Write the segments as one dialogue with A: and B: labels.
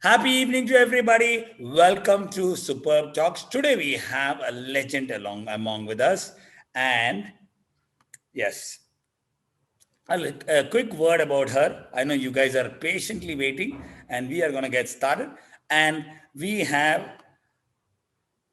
A: Happy evening to everybody. Welcome to Superb Talks. Today we have a legend among with us. And yes, a quick word about her. I know you guys are patiently waiting, and we are going to get started. And we have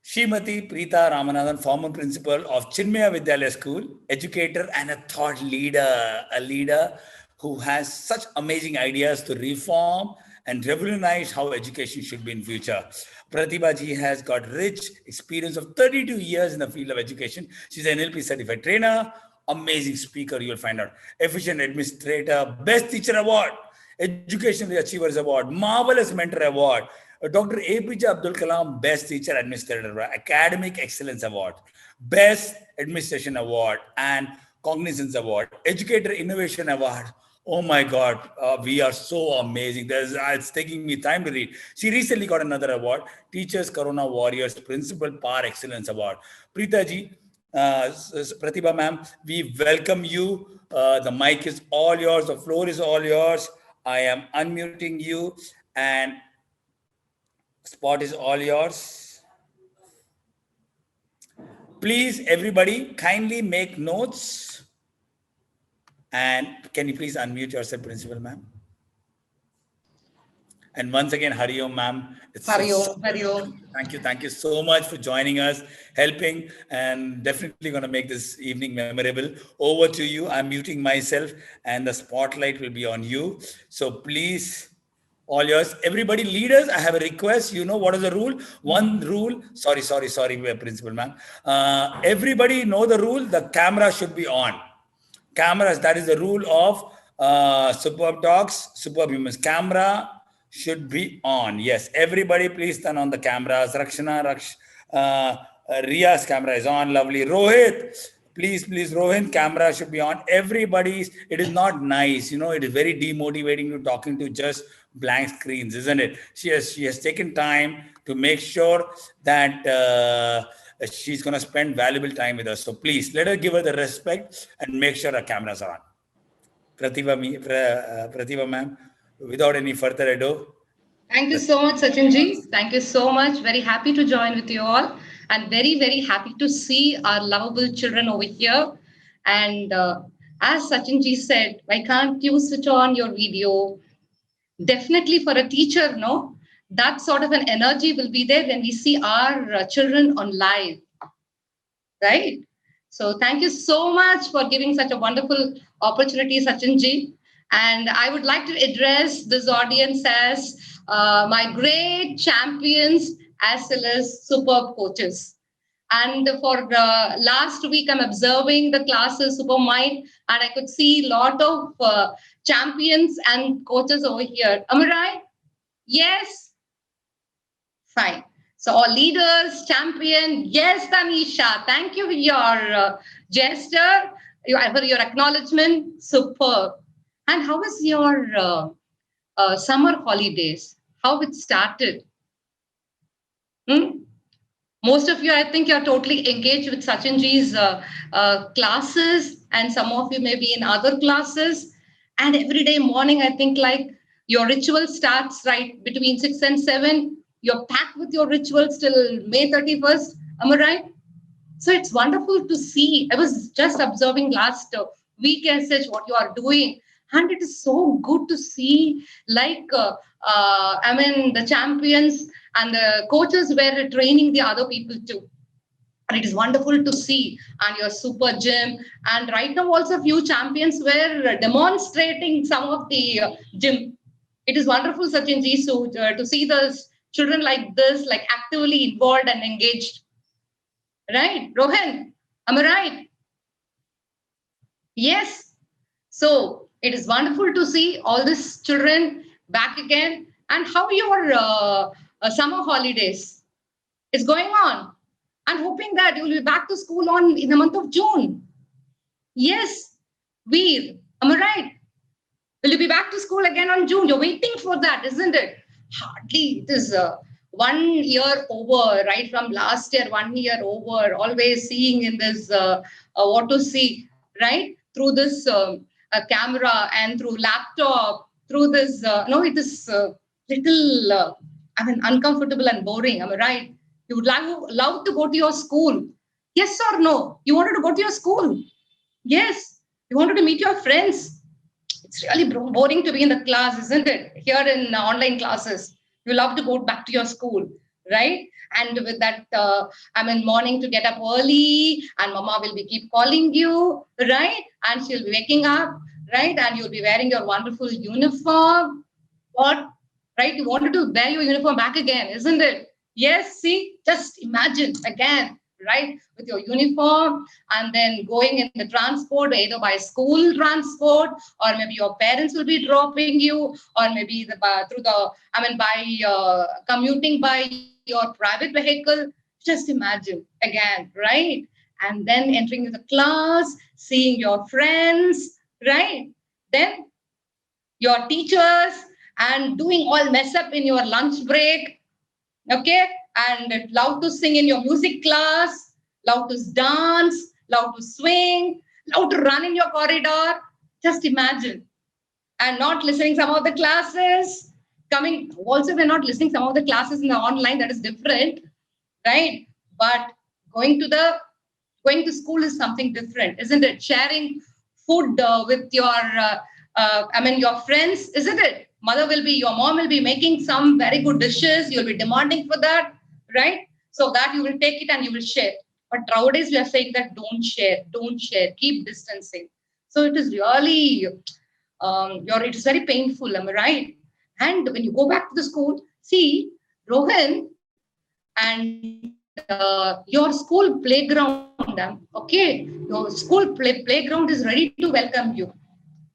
A: Srimati Preeta Ramanathan, former principal of Chinmaya Vidyalaya School, educator and a thought leader, a leader who has such amazing ideas to reform and revolutionize how education should be in future. Pratibha ji has got rich experience of 32 years in the field of education. She's an NLP certified trainer, amazing speaker, you'll find out, efficient administrator, best teacher award, educational achievers award, marvelous mentor award, Dr. APJ Abdul Kalam Best Teacher Administrator, Academic Excellence Award, Best Administration Award, and Cognizance Award, Educator Innovation Award. Oh my God, we are so amazing. It's taking me time to read. She recently got another award, Teachers Corona Warriors Principal Par Excellence Award. Preeta ji, Pratibha ma'am, we welcome you. The mic is all yours. The floor is all yours. I am unmuting you, and spot is all yours. Please, everybody, kindly make notes. And can you please unmute yourself, Principal Ma'am? And once again, Hari Om, ma'am.
B: Hari Om, Hari Om.
A: Thank you so much for joining us, helping, and definitely going to make this evening memorable. Over to you. I'm muting myself, and the spotlight will be on you. So please, all yours. Everybody, leaders, I have a request. You know what is the rule? One rule. Sorry, Principal Ma'am. Everybody know the rule. The camera should be on. Cameras, that is the rule of Superb Talks, Superb Humans. Camera should be on. Yes, everybody please turn on the cameras. Ria's camera is on. Lovely. Rohit, please, Rohit, camera should be on. Everybody's, it is not nice. You know, it is very demotivating to talking to just blank screens, isn't it? She has taken time to make sure that she's going to spend valuable time with us. So please, let her give her the respect and make sure her cameras are on. Pratibha ma'am, without any further ado.
B: Thank you so much, Sachin ji. Thank you so much. Very happy to join with you all, and very, very happy to see our lovable children over here. And as Sachin ji said, why can't you switch on your video? Definitely for a teacher, no? That sort of an energy will be there when we see our children on live, right? So thank you so much for giving such a wonderful opportunity, Sachin ji. And I would like to address this audience as my great champions as well as superb coaches. And for last week, I'm observing the classes Supermind, and I could see a lot of champions and coaches over here. Am I right? Yes? Fine. So all leaders, champion, yes, Tanisha, thank you for your gesture, for your acknowledgement, superb. And how was your summer holidays? How it started? Most of you, I think you're totally engaged with Sachinji's classes, and some of you may be in other classes. And every day morning, I think like your ritual starts right between 6 and 7. You're packed with your rituals till May 31st. Am I right? So it's wonderful to see. I was just observing last week as such what you are doing. And it is so good to see, like, the champions and the coaches were training the other people too. And it is wonderful to see. And your super gym. And right now, also, few champions were demonstrating some of the gym. It is wonderful, Sachin ji, to see those children like this, like actively involved and engaged. Right, Rohan? Am I right? Yes. So it is wonderful to see all these children back again. And how your summer holidays is going on. I'm hoping that you will be back to school in the month of June. Yes, Veer, am I right? Will you be back to school again on June? You're waiting for that, isn't it? Hardly. It is 1 year over, right? From last year, 1 year over. Always seeing in this what to see, right? Through this camera and through laptop, through this. No, it is little, uncomfortable and boring. Am I right? You would love to go to your school. Yes or no? You wanted to go to your school. Yes. You wanted to meet your friends. It's really boring to be in the class, isn't it? Here in online classes, you love to go back to your school, right? And with that, morning to get up early, and mama will be keep calling you, right? And she'll be waking up, right? And you'll be wearing your wonderful uniform. What, right? You wanted to wear your uniform back again, isn't it? Yes, see, just imagine again, right? With your uniform and then going in the transport, either by school transport, or maybe your parents will be dropping you, or maybe by commuting by your private vehicle. Just imagine again, right? And then entering the class, seeing your friends, right? Then your teachers, and doing all mess up in your lunch break, okay? And love to sing in your music class, love to dance, love to swing, love to run in your corridor. Just imagine. And not listening some of the classes, coming also, we're not listening some of the classes in the online, that is different, right? But going to the going to school is something different, isn't it? Sharing food with your friends, isn't it? Your mom will be making some very good dishes. You'll be demanding for that, right? So that you will take it and you will share. But nowadays we are saying that don't share, keep distancing. So it is really, it is very painful, am I right? And when you go back to the school, see, Rohan, and your school playground, okay, your school playground is ready to welcome you.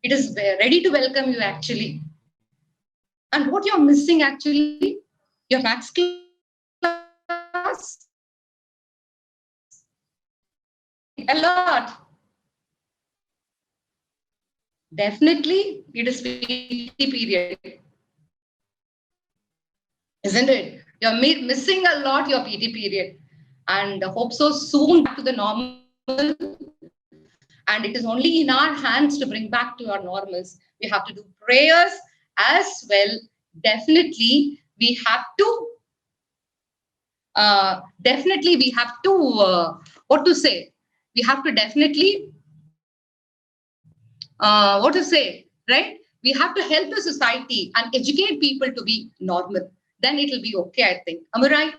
B: It is ready to welcome you actually. And what you're missing actually, your max class, a lot. Definitely, it is PT period, isn't it? You're missing a lot your PT period, and hope so soon back to the normal. And it is only in our hands to bring back to our normals. We have to do prayers as well. Definitely, we have to. We have to. What to say? We have to definitely. What to say? Right? We have to help the society and educate people to be normal. Then it will be okay, I think. Am I right?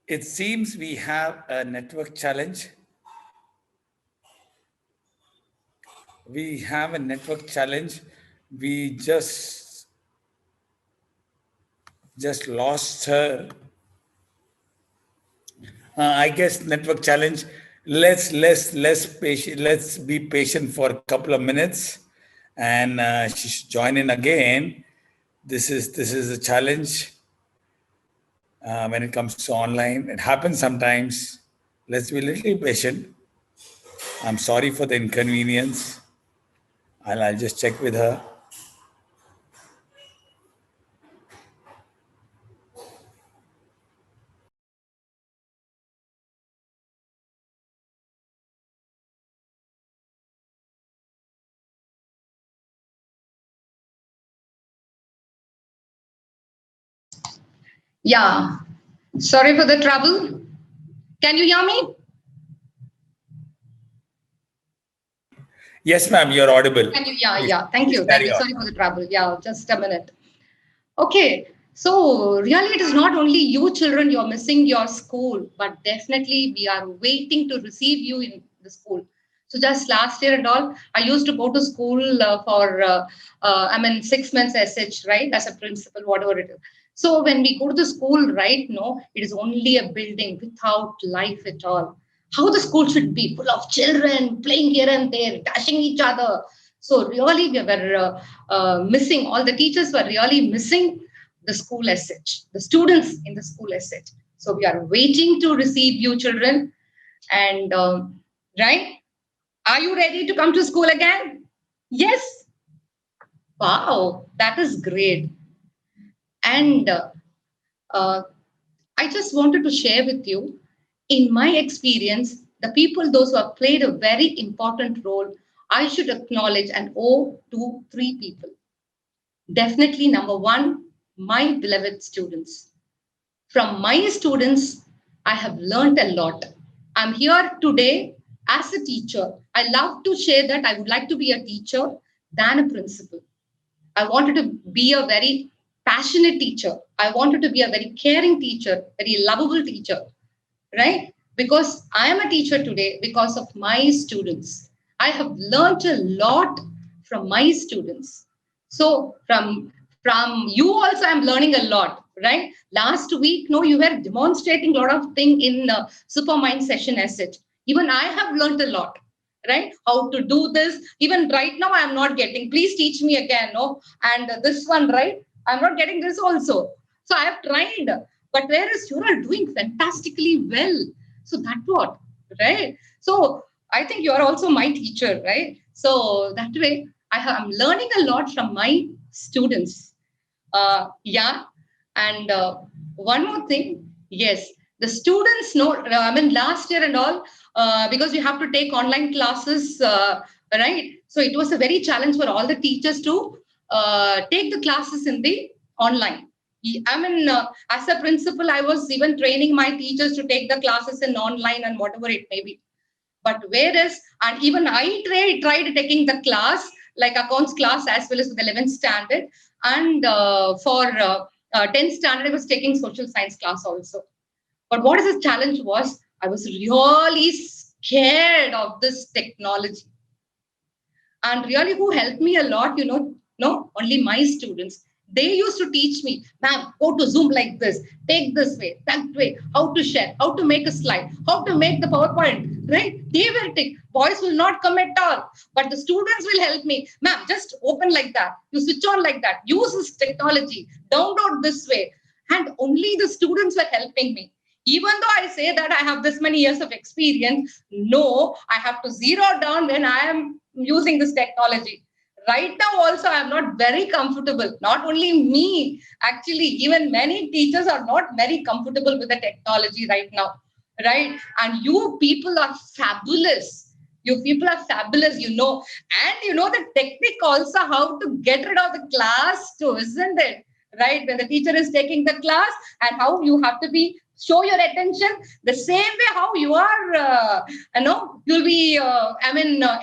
A: It seems we have a network challenge. We have a network challenge. We just lost her. I guess network challenge. Let's patient. Let's be patient for a couple of minutes, and she should join in again. This is a challenge when it comes to online. It happens sometimes. Let's be a little patient. I'm sorry for the inconvenience. I'll just check with her.
B: Yeah. Sorry for the trouble. Can you hear me?
A: Yes, ma'am, you're audible.
B: Can you? Yeah,
A: Please,
B: yeah. Thank
A: please
B: you. Thank
A: carry
B: you.
A: on.
B: Sorry for the trouble. Yeah, just a minute. Okay. So really, it is not only you children you're missing your school, but definitely we are waiting to receive you in the school. So just last year and all, I used to go to school for 6 months SH, right, as a principal, whatever it is. So when we go to the school, right, no, it is only a building without life at all. How the school should be full of children playing here and there, dashing each other. So really, we were missing. All the teachers were really missing the school as such, the students in the school as such. So we are waiting to receive you children, and right. Are you ready to come to school again? Yes. Wow, that is great. And uh, I just wanted to share with you, in my experience, the people, those who have played a very important role, I should acknowledge and owe to three people. Definitely, number one, my beloved students. From my students, I have learned a lot. I'm here today as a teacher. I love to share that I would like to be a teacher than a principal. I wanted to be a very passionate teacher. I wanted to be a very caring teacher, very lovable teacher, right? Because I am a teacher today because of my students. I have learned a lot from my students. So from you also, I'm learning a lot, right? Last week, no, you were demonstrating a lot of things in Supermind session as such. Even I have learned a lot, right? How to do this. Even right now, I'm not getting. Please teach me again, no? And this one, right? I'm not getting this also. So I have tried, but whereas you are doing fantastically well. So that what, right? So I think you are also my teacher, right? So that way, I'm learning a lot from my students. Yeah, and one more thing, yes, the students know. I mean, last year and all, because we have to take online classes, right? So it was a very challenge for all the teachers to take the classes in the online. I mean, as a principal, I was even training my teachers to take the classes in online and whatever it may be. But whereas, and even I tried taking the class, like accounts class as well as the 11th standard. And for 10th standard, I was taking social science class also. But what is the challenge was, I was really scared of this technology. And really, who helped me a lot, no, only my students. They used to teach me, ma'am, go to Zoom like this, take this way, that way, how to share, how to make a slide, how to make the PowerPoint, right? They will take. Boys will not come at all, but the students will help me. Ma'am, just open like that. You switch on like that. Use this technology. Download this way. And only the students were helping me. Even though I say that I have this many years of experience, no, I have to zero down when I am using this technology. Right now, also, I'm not very comfortable. Not only me, actually, even many teachers are not very comfortable with the technology right now, right? And you people are fabulous. You people are fabulous, and the technique also how to get rid of the class too, isn't it? Right? When the teacher is taking the class and how you have to be show your attention the same way how you are, you'll be,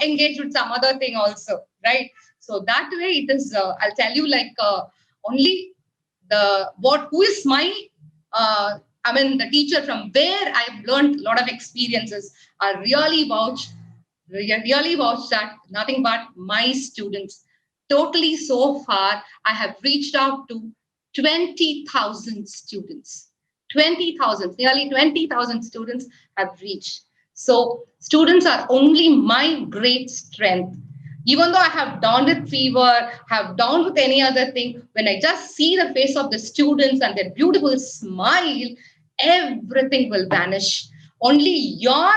B: engaged with some other thing also, right? So that way it is, I'll tell you like only who is my, the teacher from where I've learned a lot of experiences. I really vouch that nothing but my students. Totally so far, I have reached out to 20,000 students. 20,000, nearly 20,000 students have reached. So students are only my great strength. Even though I have down with fever, have down with any other thing, when I just see the face of the students and their beautiful smile, everything will vanish. Only your,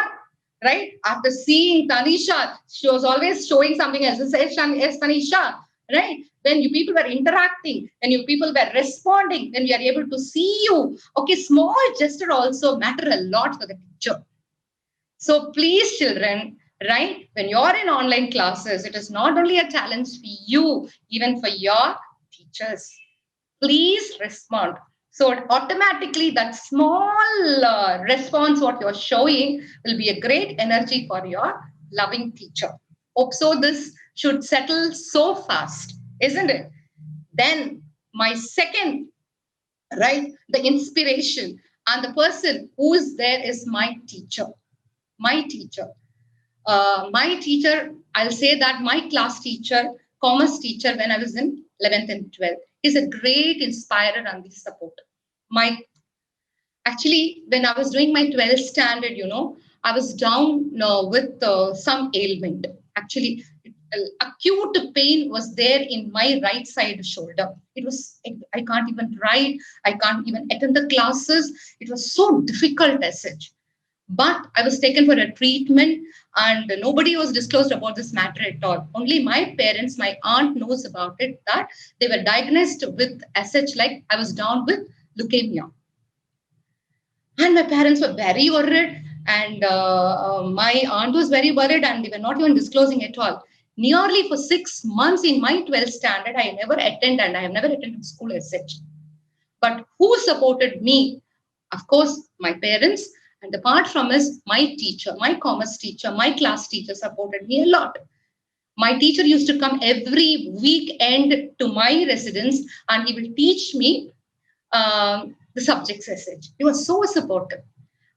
B: right? After seeing Tanisha, she was always showing something as Tanisha, right? When you people were interacting, when you people were responding, when we are able to see you, okay, small gesture also matter a lot for the teacher. So please, children, right? When you're in online classes, it is not only a challenge for you, even for your teachers. Please respond. So automatically that small response what you're showing will be a great energy for your loving teacher. Hope so this should settle so fast, isn't it? Then my second, right, the inspiration and the person who is there is my teacher. My teacher. My teacher, I'll say that my class teacher, commerce teacher, when I was in 11th and 12th, is a great inspirer and the support. My Actually, when I was doing my 12th standard, I was down with some ailment. Actually, acute pain was there in my right side shoulder. I can't even write. I can't even attend the classes. It was so difficult as such. But I was taken for a treatment, And nobody was disclosed about this matter at all. Only my parents, my aunt knows about it, that they were diagnosed with as such, like I was down with leukemia. And my parents were very worried, and my aunt was very worried, and they were not even disclosing at all. Nearly for 6 months in my 12th standard, I never attended, and I have never attended school as such. But who supported me? Of course, my parents. And apart from us, my teacher, my commerce teacher, my class teacher supported me a lot. My teacher used to come every weekend to my residence, and he will teach me the subjects as such. He was so supportive.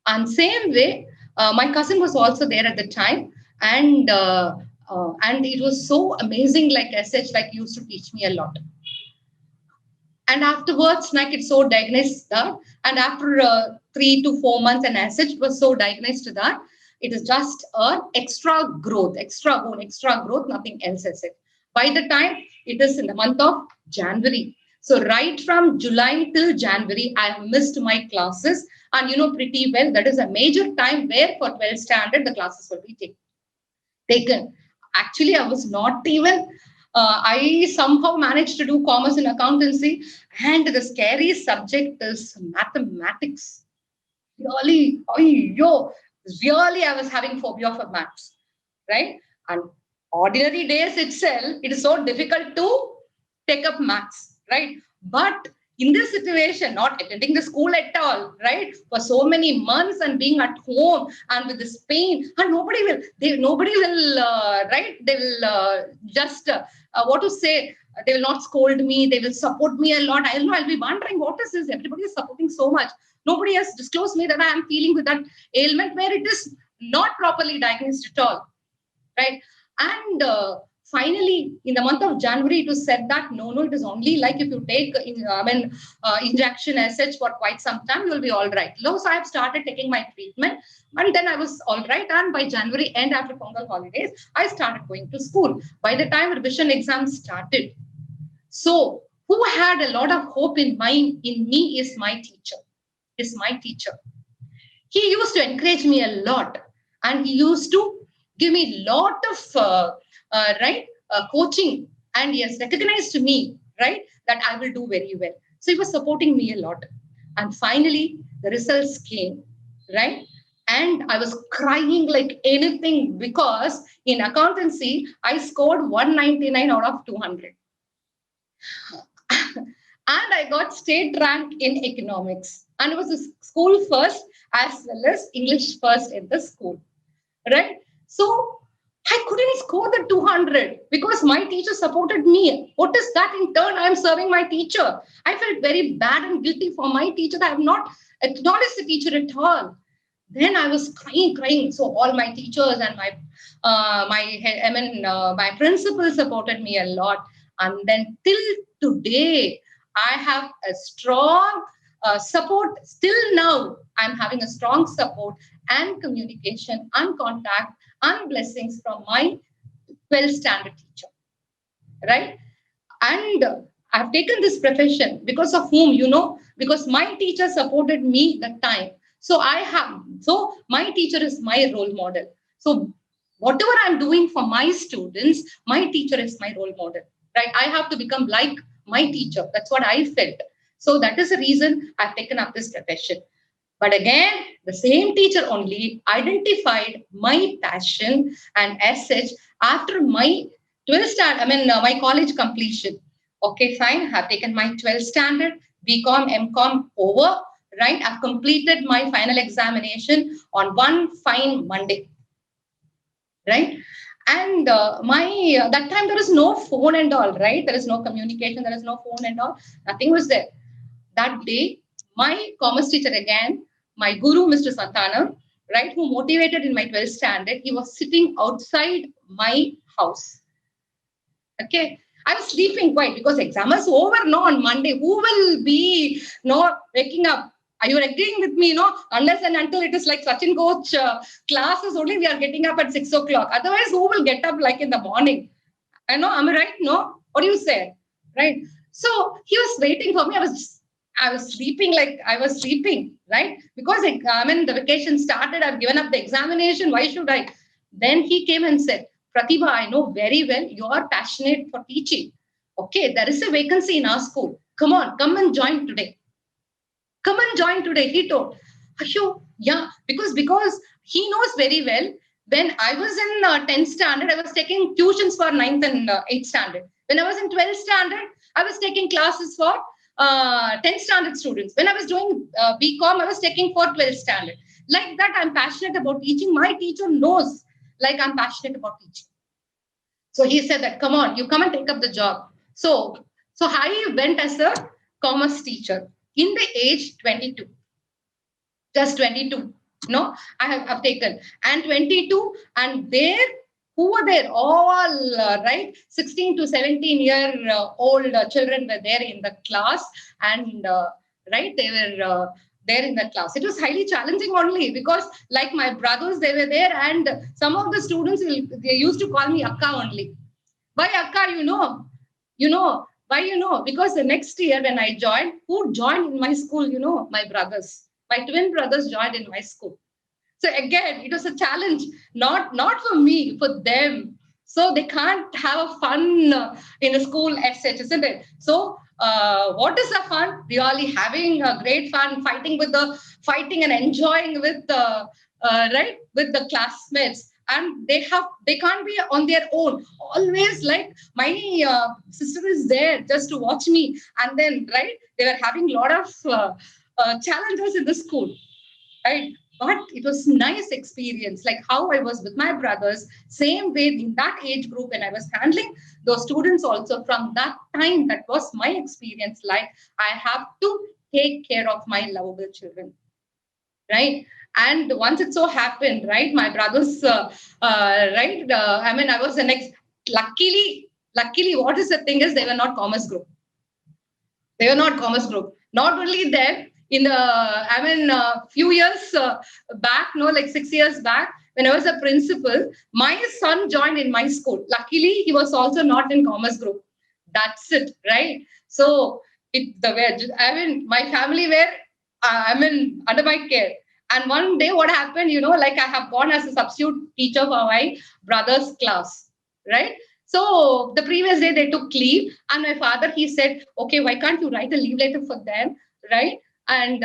B: And same way, my cousin was also there at the time, and it was so amazing. Like as such, like he used to teach me a lot. And afterwards, like it's so diagnosed that, and after 3 to 4 months, and as such, it was so diagnosed that it is just an extra bone, extra growth, nothing else as it. By the time it is in the month of January. So right from July till January, I have missed my classes. And you know pretty well, that is a major time where for 12th standard, the classes will be taken. Actually, I was not even, I somehow managed to do commerce and accountancy. And the scary subject is mathematics. Really, really, I was having phobia for maths, right? And ordinary days itself, it is so difficult to take up maths, right? But in this situation, not attending the school at all, right? For so many months and being at home and with this pain, and nobody will, right? They will just, what to say? They will not scold me. They will support me a lot. I'll be wondering, what is this? Everybody is supporting so much. Nobody has disclosed me that I am feeling with that ailment where it is not properly diagnosed at all, right? And finally, in the month of January, it was said that no, it is only like if you take injection as such for quite some time, you will be all right. So I have started taking my treatment, and then I was all right. And by January end, after Pongal holidays, I started going to school. By the time revision exams started, so who had a lot of hope in me is my teacher. He used to encourage me a lot, and he used to give me a lot of coaching, and he has recognized me, right, that I will do very well. So he was supporting me a lot. And finally, the results came, right? And I was crying like anything because in accountancy, I scored 199 out of 200. And I got state rank in economics. And it was a school first as well as English first in the school, right? So I couldn't score the 200 because my teacher supported me. What is that? In turn, I am serving my teacher. I felt very bad and guilty for my teacher that I have not acknowledged the teacher at all. Then I was crying. So all my teachers and my principal supported me a lot. And then till today, I have a strong support. Still now, I'm having a strong support and communication and contact and blessings from my 12th standard teacher, right? And I've taken this profession because of whom, because my teacher supported me that time. So my teacher is my role model. So whatever I'm doing for my students, my teacher is my role model, right? I have to become like my teacher. That's what I felt. So that is the reason I've taken up this profession. But again, the same teacher only identified my passion, and as such, after my 12th standard, my college completion. Okay, fine. I've taken my 12th standard, BCom, MCom over, right? I've completed my final examination on one fine Monday, right? And that time there is no phone and all, right? There is no communication, there is no phone and all. Nothing was there. That day, my commerce teacher again, my guru, Mr. Santana, right, who motivated in my 12th standard, he was sitting outside my house. Okay. I was sleeping quite because exam is over no on Monday. Who will be waking up? Are you agreeing with me? Unless and until it is like Sachin coach classes only, we are getting up at 6 o'clock. Otherwise, who will get up like in the morning? Am I right? No? What do you say? Right? So he was waiting for me. I was sleeping, right? Because the vacation started. I've given up the examination. Why should I? Then he came and said, Pratibha, I know very well you are passionate for teaching. Okay, there is a vacancy in our school. Come on, come and join today. Come and join today, he told. Ashu, yeah, because he knows very well. When I was in 10th standard, I was taking tuitions for 9th and 8th standard. When I was in 12th standard, I was taking classes for 10th standard students. When I was doing BCom, I was taking for 12th standard. Like that, I'm passionate about teaching. My teacher knows, like, I'm passionate about teaching. So he said that, come on, you come and take up the job. So I went as a commerce teacher in the age 22, just 22. No, I've taken and 22, and there who were there, all right, 16 to 17-year old children were there in the class, and right, they were there in the class. It was highly challenging only because, like, my brothers, they were there, and some of the students, they used to call me Akka only. Why Akka? Why? Because the next year when I joined, who joined in my school? My brothers. My twin brothers joined in my school. So again, it was a challenge, not for me, for them. So they can't have a fun in a school as such, isn't it? So what is the fun? Really having a great fun, fighting and enjoying with the right with the classmates. And they can't be on their own. Always, like, my sister is there just to watch me, and then right, they were having a lot of challenges in the school, right? But it was nice experience, like how I was with my brothers, same way in that age group when I was handling those students also. From that time, that was my experience. Like, I have to take care of my lovable children, right? And once it so happened, right, my brothers, right, I was the next. Luckily, what is the thing is they were not commerce group. They were not commerce group. Not only that, in the, few years back, no, like 6 years back, when I was a principal, my son joined in my school. Luckily, he was also not in commerce group. That's it, right? So, my family were, under my care. And one day, what happened, like, I have gone as a substitute teacher for my brother's class, right? So the previous day they took leave, and my father, he said, okay, why can't you write a leave letter for them, right? And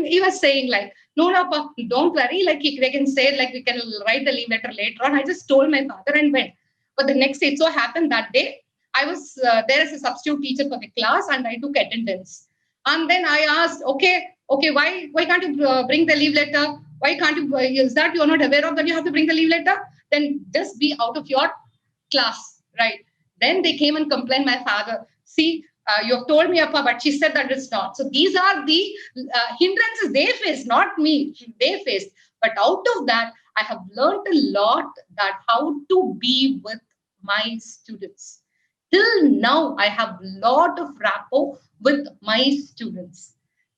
B: he was saying like, no, Papa, don't worry, like they can say, like, we can write the leave letter later on. I just told my father and went. But the next day, it so happened that day, I was there as a substitute teacher for the class, and I took attendance. And then I asked, okay, why can't you bring the leave letter? Why can't you, is that you're not aware of that you have to bring the leave letter? Then just be out of your class, right? Then they came and complained my father. See, you have told me, Appa, but she said that it's not. So these are the hindrances they faced, not me. They faced. But out of that, I have learned a lot that how to be with my students. Till now, I have a lot of rapport with my students.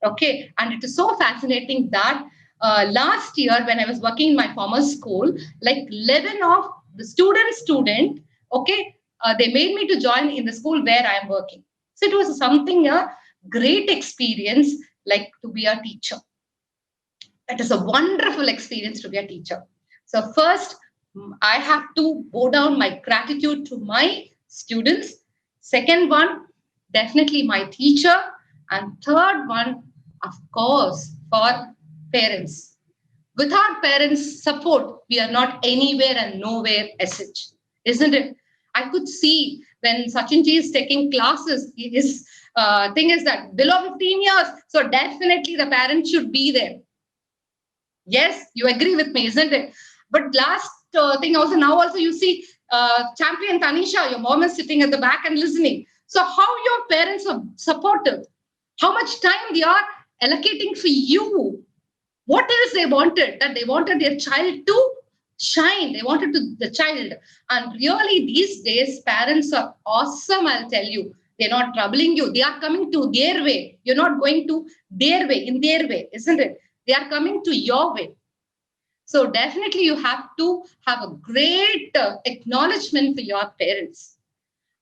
B: Okay, and it is so fascinating that last year when I was working in my former school, like 11 of the student, okay, they made me to join in the school where I am working. So it was a great experience, like, to be a teacher. That is a wonderful experience to be a teacher. So first, I have to bow down my gratitude to my students. Second one, definitely my teacher. And third one, of course, for parents. With our parents' support, we are not anywhere and nowhere as such, isn't it? I could see when Sachinji is taking classes, his thing is that below 15 years, so definitely the parents should be there. Yes, you agree with me, isn't it? But last thing also, now also you see Champion Tanisha, your mom is sitting at the back and listening. So how your parents are supportive? How much time they are allocating for you? What else they wanted? That they wanted their child to shine. They wanted the child. And really, these days, parents are awesome, I'll tell you. They're not troubling you. They are coming to their way. You're not going to their way, in their way, isn't it? They are coming to your way. So definitely you have to have a great acknowledgement for your parents.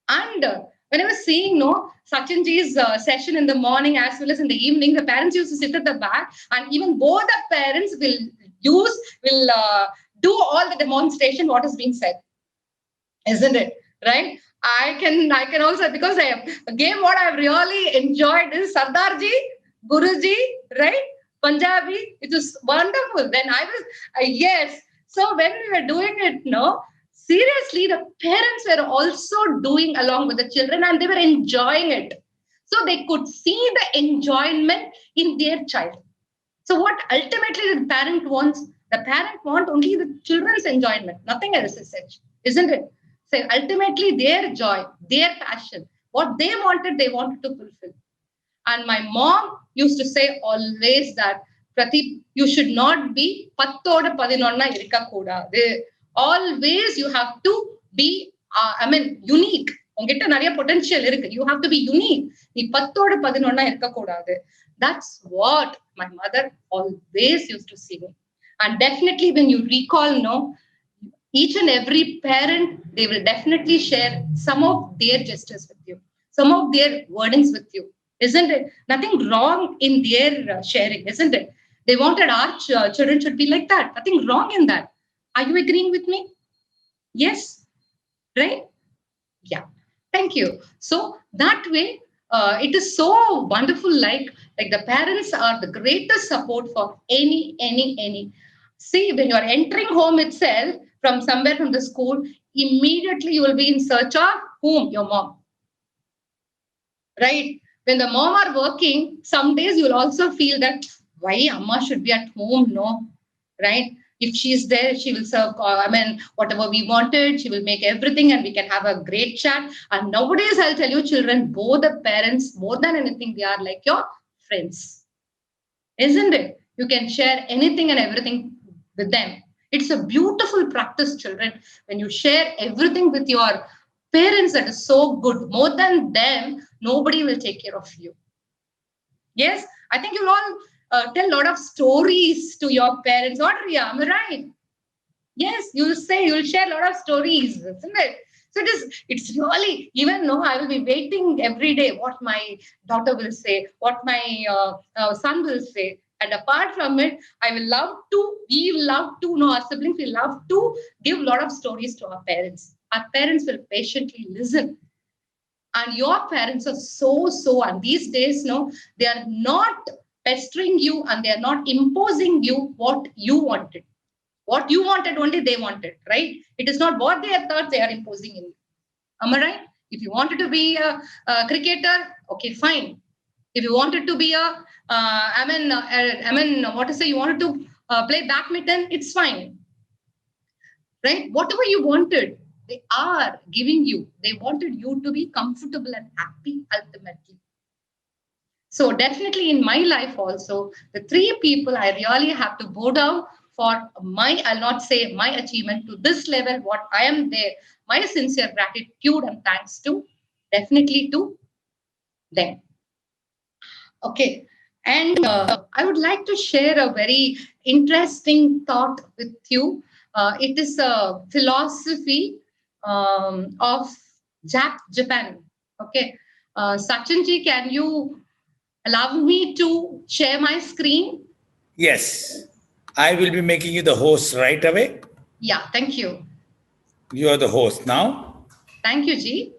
B: And when I was seeing Sachinji's session in the morning as well as in the evening, the parents used to sit at the back, and even both the parents will do all the demonstration what is being said, isn't it? Right? I can also, because a game what I've really enjoyed is Sardarji, Guruji, right? Punjabi. It was wonderful. Then I was yes. So when we were doing it, no, seriously, the parents were also doing along with the children, and they were enjoying it. So they could see the enjoyment in their child. So what ultimately the parent wants, the parent want only the children's enjoyment, nothing else is such, isn't it? So ultimately their joy, their passion, what they wanted to fulfill. And my mom used to say always that, Pradeep, you should not be pattoda padinonna irka kuda. Always you have to be, unique. உங்ககிட்ட நிறைய potential இருக்கு. You have to be unique. நீ பத்தோட பதினொன்னா இருக்கக்கூடாது. That's what my mother always used to say. And definitely when you recall, no, each and every parent, they will definitely share some of their gestures with you, some of their wordings with you, isn't it? Nothing wrong in their sharing, isn't it? They wanted our children should be like that. Nothing wrong in that. Are you agreeing with me? Yes, right? Yeah. Thank you. So that way, it is so wonderful. Like the parents are the greatest support for any. See, when you are entering home itself from somewhere from the school, immediately you will be in search of whom? Your mom. Right? When the mom are working, some days you will also feel that why Amma should be at home, no? Right? If she's there, she will serve, whatever we wanted, she will make everything and we can have a great chat. And nowadays, I'll tell you, children, both the parents, more than anything, they are like your friends. Isn't it? You can share anything and everything with them. It's a beautiful practice, children. When you share everything with your parents, that is so good. More than them, nobody will take care of you. Yes, I think you'll all tell a lot of stories to your parents. Audrey, am I right? Yes, you'll share a lot of stories, isn't it? So it's really, even though I will be waiting every day what my daughter will say, what my son will say. And apart from it, our siblings, we love to give a lot of stories to our parents. Our parents will patiently listen. And your parents are so, and these days, no, they are not pestering you and they are not imposing you what you wanted. What you wanted, only they wanted, right? It is not what they have thought they are imposing in you. Am I right? If you wanted to be a cricketer, okay, fine. If you wanted to be you wanted to play badminton, it's fine. Right? Whatever you wanted, they are giving you. They wanted you to be comfortable and happy ultimately. So definitely in my life also, the three people I really have to bow down for I'll not say my achievement to this level, what I am there, my sincere gratitude and thanks to, definitely to them. Okay. And I would like to share a very interesting thought with you. It is a philosophy of Japan. Okay. Sachinji, can you allow me to share my screen?
A: Yes. I will be making you the host right away.
B: Yeah, thank you.
A: You are the host now.
B: Thank you, Ji.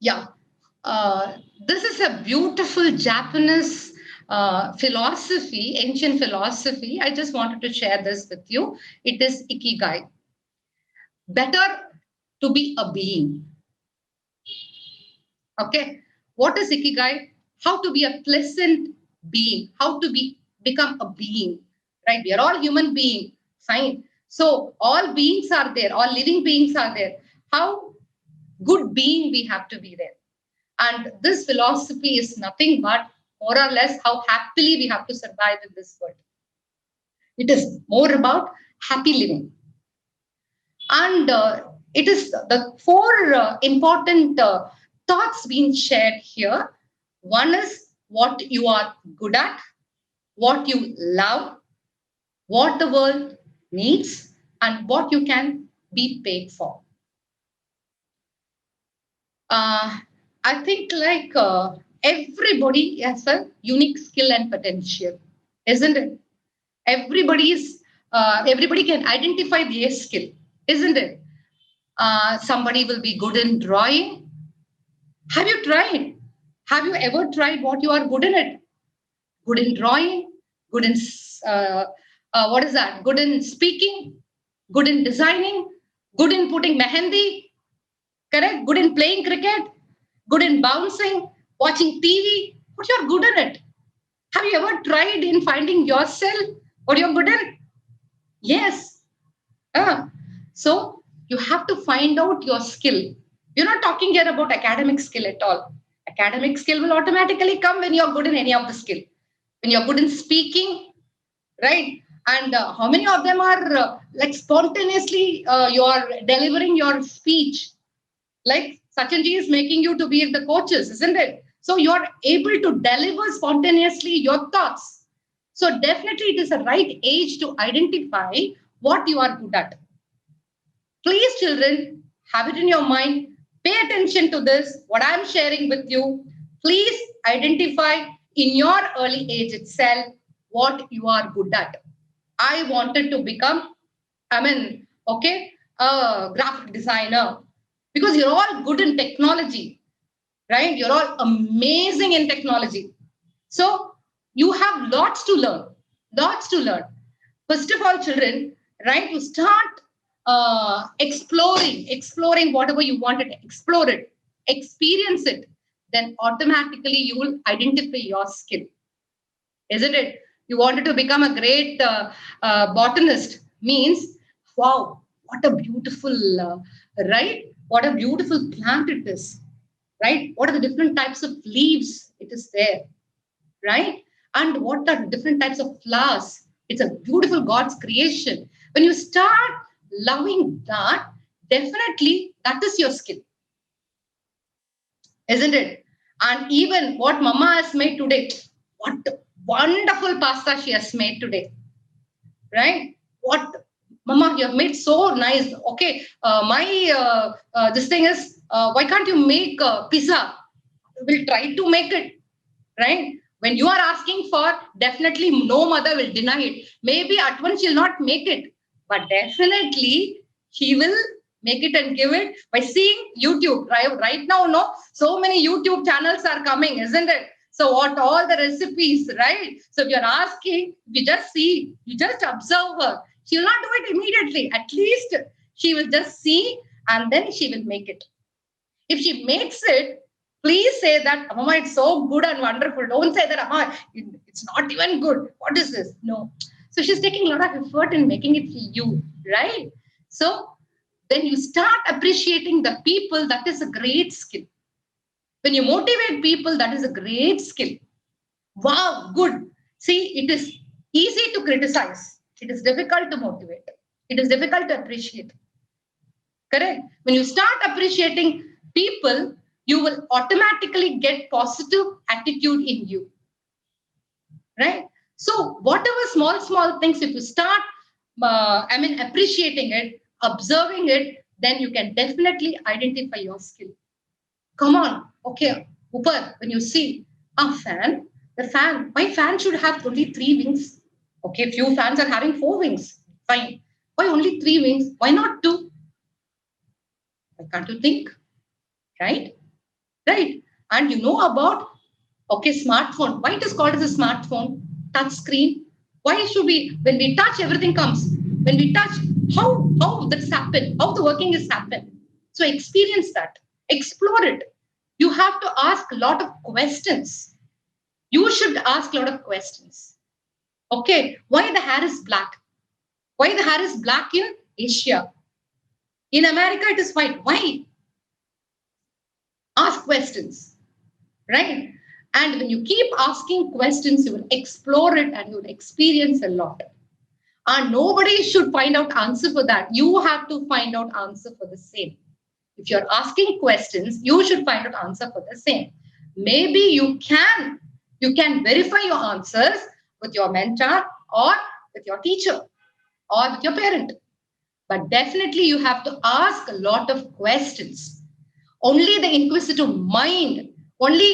B: Yeah. This is a beautiful Japanese philosophy, ancient philosophy. I just wanted to share this with you. It is Ikigai. Better to be a being. Okay. What is Ikigai? How to be a pleasant being. How to become a being. Right? We are all human beings. Fine. So all beings are there. All living beings are there. How good being we have to be there. And this philosophy is nothing but more or less how happily we have to survive in this world. It is more about happy living. And it is the four important thoughts being shared here. One is what you are good at, what you love, what the world needs, and what you can be paid for. Uh, I think like everybody has a unique skill and potential, isn't it? Everybody can identify their skill, isn't it? Somebody will be good in drawing. Have you tried? Have you ever tried what you are good in it? Good in drawing, good in uh, what is that? Good in speaking, good in designing, good in putting mehendi, correct? Good in playing cricket, good in bouncing, watching TV. What you're good in it? Have you ever tried in finding yourself what you're good in? Yes. Ah, so you have to find out your skill. We're not talking here about academic skill at all. Academic skill will automatically come when you're good in any of the skill. When you're good in speaking, right? And how many of them are like spontaneously you are delivering your speech? Like Sachinji is making you to be the coaches, isn't it? So you are able to deliver spontaneously your thoughts. So definitely it is the right age to identify what you are good at. Please, children, have it in your mind. Pay attention to this, what I'm sharing with you. Please identify in your early age itself what you are good at. I wanted to become, a graphic designer because you're all good in technology, right? You're all amazing in technology. So you have lots to learn, lots to learn. First of all, children, right? You start exploring whatever you wanted to explore it, experience it. Then automatically you will identify your skill, isn't it? You wanted to become a great botanist, means, wow, what a beautiful, right? What a beautiful plant it is, right? What are the different types of leaves it is there, right? And what are the different types of flowers? It's a beautiful God's creation. When you start loving that, definitely that is your skill, isn't it? And even what Mama has made today, what wonderful pasta she has made today, right? What, Mama, you have made so nice. Okay, my this thing is, why can't you make pizza? We'll try to make it, right? When you are asking for, definitely no mother will deny it. Maybe at once she'll not make it, but definitely she will make it and give it by seeing YouTube. Right now, no, so many YouTube channels are coming, isn't it? So what all the recipes, right? So if you're asking, you just see, you just observe her. She will not do it immediately. At least she will just see and then she will make it. If she makes it, please say that, Mama, it's so good and wonderful. Don't say that, Mama, it's not even good. What is this? No. So she's taking a lot of effort in making it for you, right? So then you start appreciating the people. That is a great skill. When you motivate people, that is a great skill. Wow, good. See, it is easy to criticize. It is difficult to motivate. It is difficult to appreciate. Correct? When you start appreciating people, you will automatically get positive attitude in you. Right? So whatever small things, if you start, appreciating it, observing it, then you can definitely identify your skill. Come on. Okay, Upar, when you see a fan, the fan, my fan should have only 3 wings. Okay, few fans are having 4 wings. Fine. Why only 3 wings? Why not 2? Why can't you think? Right? Right. And you know about, okay, smartphone. Why it is called as a smartphone? Touch screen. Why should we, when we touch, everything comes? When we touch, how that's happen? How the working is happen? So experience that. Explore it. You have to ask a lot of questions. You should ask a lot of questions. Okay, why the hair is black? Why the hair is black in Asia? In America, it is white. Why? Ask questions, right? And when you keep asking questions, you will explore it and you will experience a lot. And nobody should find out answer for that. You have to find out answer for the same. If you're asking questions, you should find out answer for the same. Maybe you can verify your answers with your mentor or with your teacher or with your parent. But definitely you have to ask a lot of questions. only the inquisitive mind, only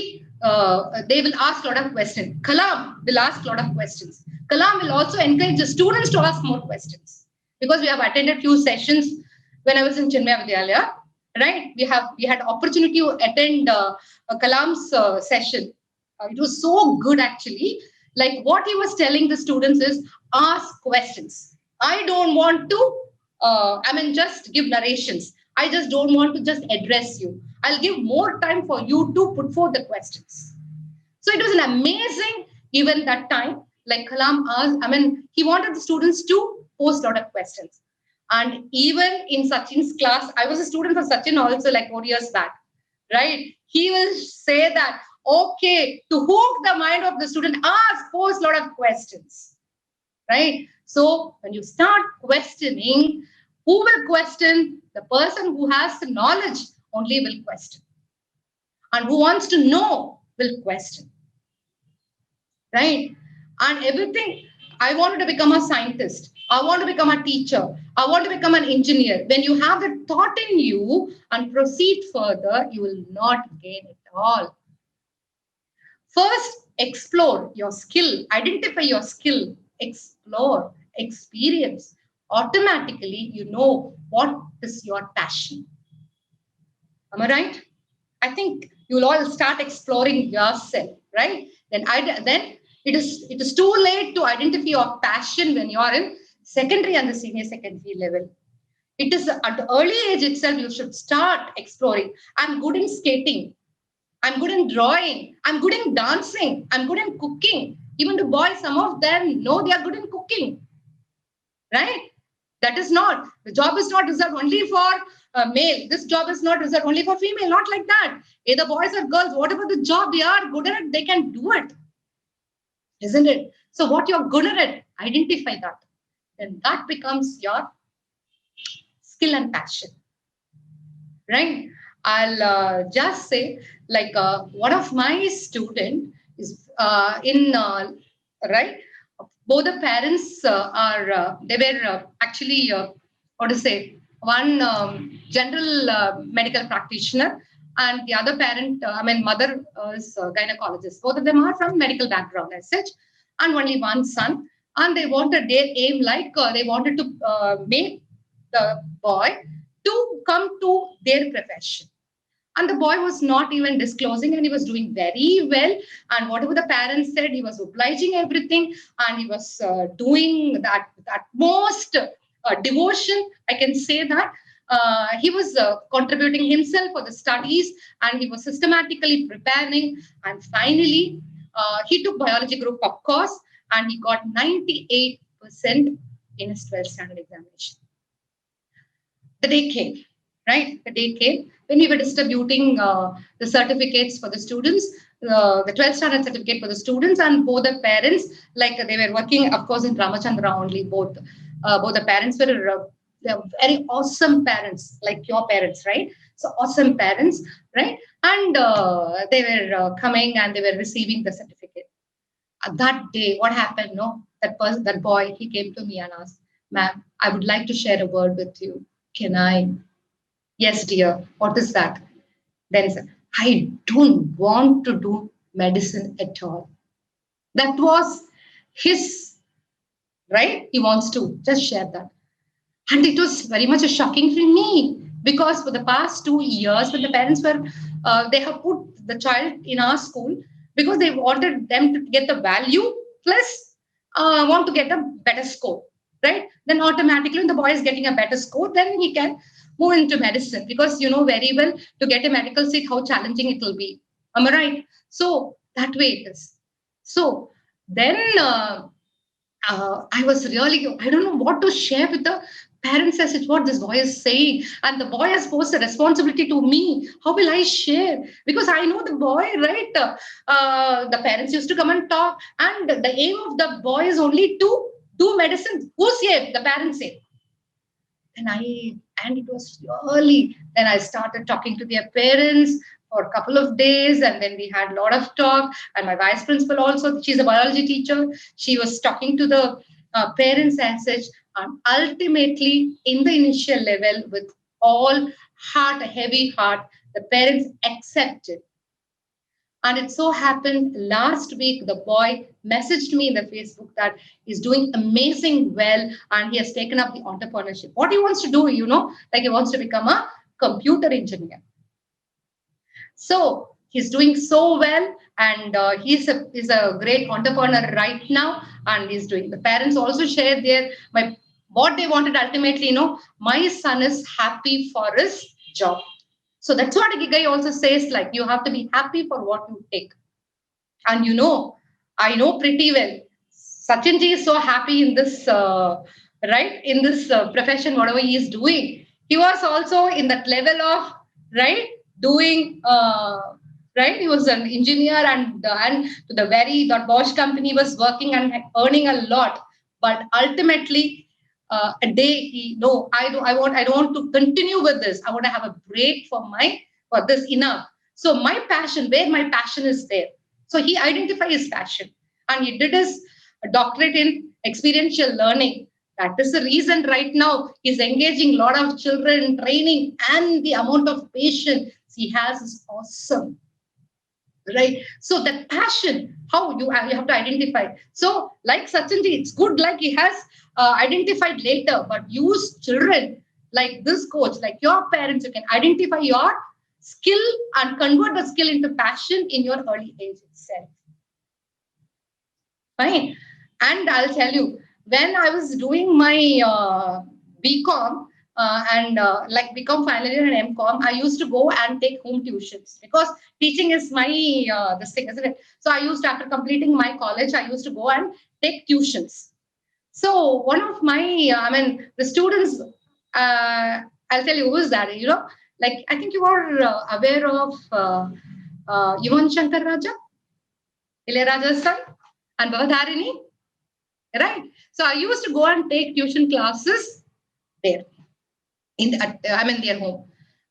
B: they will ask a lot of questions. Kalam will ask a lot of questions. Kalam will also encourage the students to ask more questions, because we have attended few sessions when I was in Chinmaya Vidyalaya, right? We had opportunity to attend Kalam's session. It was so good actually. Like what he was telling the students is ask questions. I don't want to, just give narrations. I just don't want to just address you. I'll give more time for you to put forth the questions. So it was an amazing event that time. Like Kalam asked, he wanted the students to post a lot of questions. And even in Sachin's class, I was a student for Sachin also like 4 years back, right? He will say that, okay, to hook the mind of the student, post a lot of questions, right? So when you start questioning, who will question? The person who has the knowledge only will question. And who wants to know will question, right? And everything, I wanted to become a scientist. I want to become a teacher. I want to become an engineer. When you have the thought in you and proceed further, you will not gain it all. First, explore your skill, identify your skill, explore, experience. Automatically, you know what is your passion. Am I right? I think you'll all start exploring yourself, right? Then it is too late to identify your passion when you are in secondary and the senior secondary level. It is at the early age itself you should start exploring. I'm good in skating. I'm good in drawing. I'm good in dancing. I'm good in cooking. Even the boys, some of them know they are good in cooking, right? That is not, the job is not reserved only for male. This job is not reserved only for female, not like that. Either boys or girls, whatever the job they are good at it, they can do it. Isn't it? So what you're good at it, identify that. Then that becomes your skill and passion, right? I'll just say, like one of my student is right? Both the parents they were actually, what to say, one general medical practitioner, and the other parent, mother is a gynecologist. Both of them are from medical background as such, and only one son. And they wanted their aim, like they wanted to make the boy to come to their profession. And the boy was not even disclosing, and he was doing very well. And whatever the parents said, he was obliging everything, and he was doing that with utmost devotion. I can say that. He was contributing himself for the studies, and he was systematically preparing. And finally, he took biology group, of course, and he got 98% in his 12th standard examination. The day came, right? The day came when we were distributing the certificates for the students, the 12th standard certificate for the students, and both the parents, like they were working, of course, in Ramachandra only. Both the parents were very awesome parents, like your parents, right? So awesome parents, right? And they were coming and they were receiving the certificate. That day, what happened? No, that boy, he came to me and asked, "Ma'am, I would like to share a word with you. Can I?" "Yes, dear. What is that?" Then he said, "I don't want to do medicine at all." That was his, right? He wants to just share that. And it was very much a shocking for me, because for the past 2 years, when the parents were, they have put the child in our school because they wanted them to get the value plus want to get a better score, right? Then automatically, when the boy is getting a better score, then he can move into medicine, because you know very well, to get a medical seat, how challenging it will be. Am I right? So that way it is. So then I was really, I don't know what to share with the parents as it's what this boy is saying. And the boy has posed a responsibility to me. How will I share? Because I know the boy, right? The parents used to come and talk. And the aim of the boy is only to do medicine. Who said? The parents say. And it was really, then I started talking to their parents for a couple of days, and then we had a lot of talk. And my vice principal also, she's a biology teacher, she was talking to the parents as such. And ultimately, in the initial level, with all heart, a heavy heart, The parents accepted. And it so happened last week, the boy messaged me in the Facebook that he's doing amazing well and he has taken up the entrepreneurship. What he wants to do, like he wants to become a computer engineer. So he's doing so well, and he's a great entrepreneur right now, and he's doing. The parents also share what they wanted ultimately. My son is happy for his job. So that's what Ikigai also says. Like you have to be happy for what you take, and I know pretty well. Sachinji is so happy in this in this profession, whatever he is doing. He was also in that level of doing he was an engineer and to the very Bosch company was working and earning a lot, but ultimately a day I don't want to continue with this. I want to have a break for this enough. So my passion, where my passion is there, so he identified his passion and he did his doctorate in experiential learning. That is the reason right now he's engaging a lot of children in training, and the amount of patience he has is awesome. Right? So that passion, how you have to identify. So like Sachinji, it's good like he has identified later, but use children like this coach, like your parents, you can identify your skill and convert the skill into passion in your early age itself. Fine. And I'll tell you, when I was doing my BCom like BCom final year and MCom, I used to go and take home tuitions because teaching is my this thing, isn't it? So I used to, after completing my college, I used to go and take tuitions. So one of my, the students, I'll tell you who is that, like I think you are aware of Yuvan Shankar Raja, Ilayaraja's son, and Bhavadharini, right? So I used to go and take tuition classes there their home.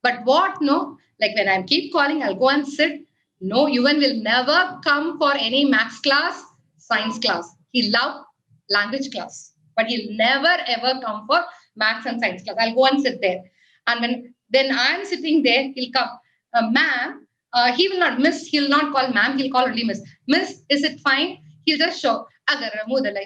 B: But like when I keep calling, I'll go and sit. No, Yuvan will never come for any maths class, science class. He loved language class, but he'll never ever come for maths and science class. I'll go and sit there. And then I'm sitting there, he'll come, ma'am, he will not, miss, he'll not call ma'am, he'll call only miss. Miss, is it fine? He'll just show. Whatever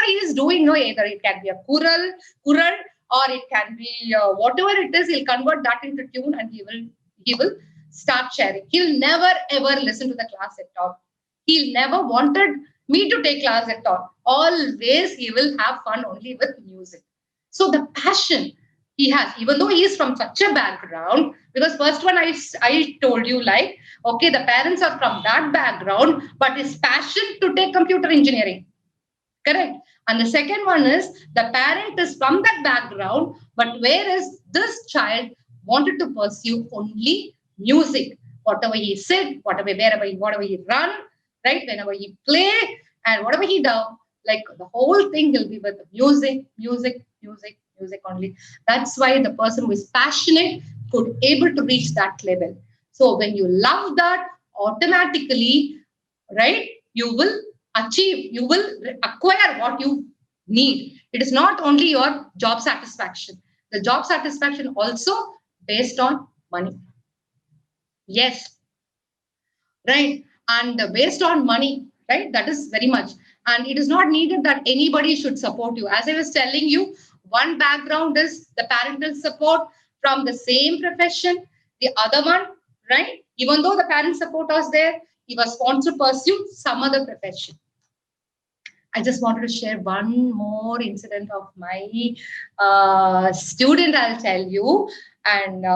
B: he is doing, either it can be a kural, or it can be whatever it is, he'll convert that into tune and he will start sharing. He'll never ever listen to the class at all. He'll never wanted me to take class at all. Always he will have fun only with music. So the passion he has, even though he is from such a background, because first one I told you, like, okay, the parents are from that background, but his passion to take computer engineering. Correct. And the second one is the parent is from that background, but whereas this child wanted to pursue only music. Whatever he said, whatever he run, right? Whenever he play and whatever he does, like the whole thing will be with music only. That's why the person who is passionate could able to reach that level. So when you love that, automatically, right, you will acquire what you need. It is not only your job satisfaction. The job satisfaction also based on money. Yes. Right. And based on money, right? That is very much. And it is not needed that anybody should support you. As I was telling you, one background is the parental support from the same profession. The other one, right? Even though the parent support was there, he was forced to pursue some other profession. I just wanted to share one more incident of my student, I'll tell you. And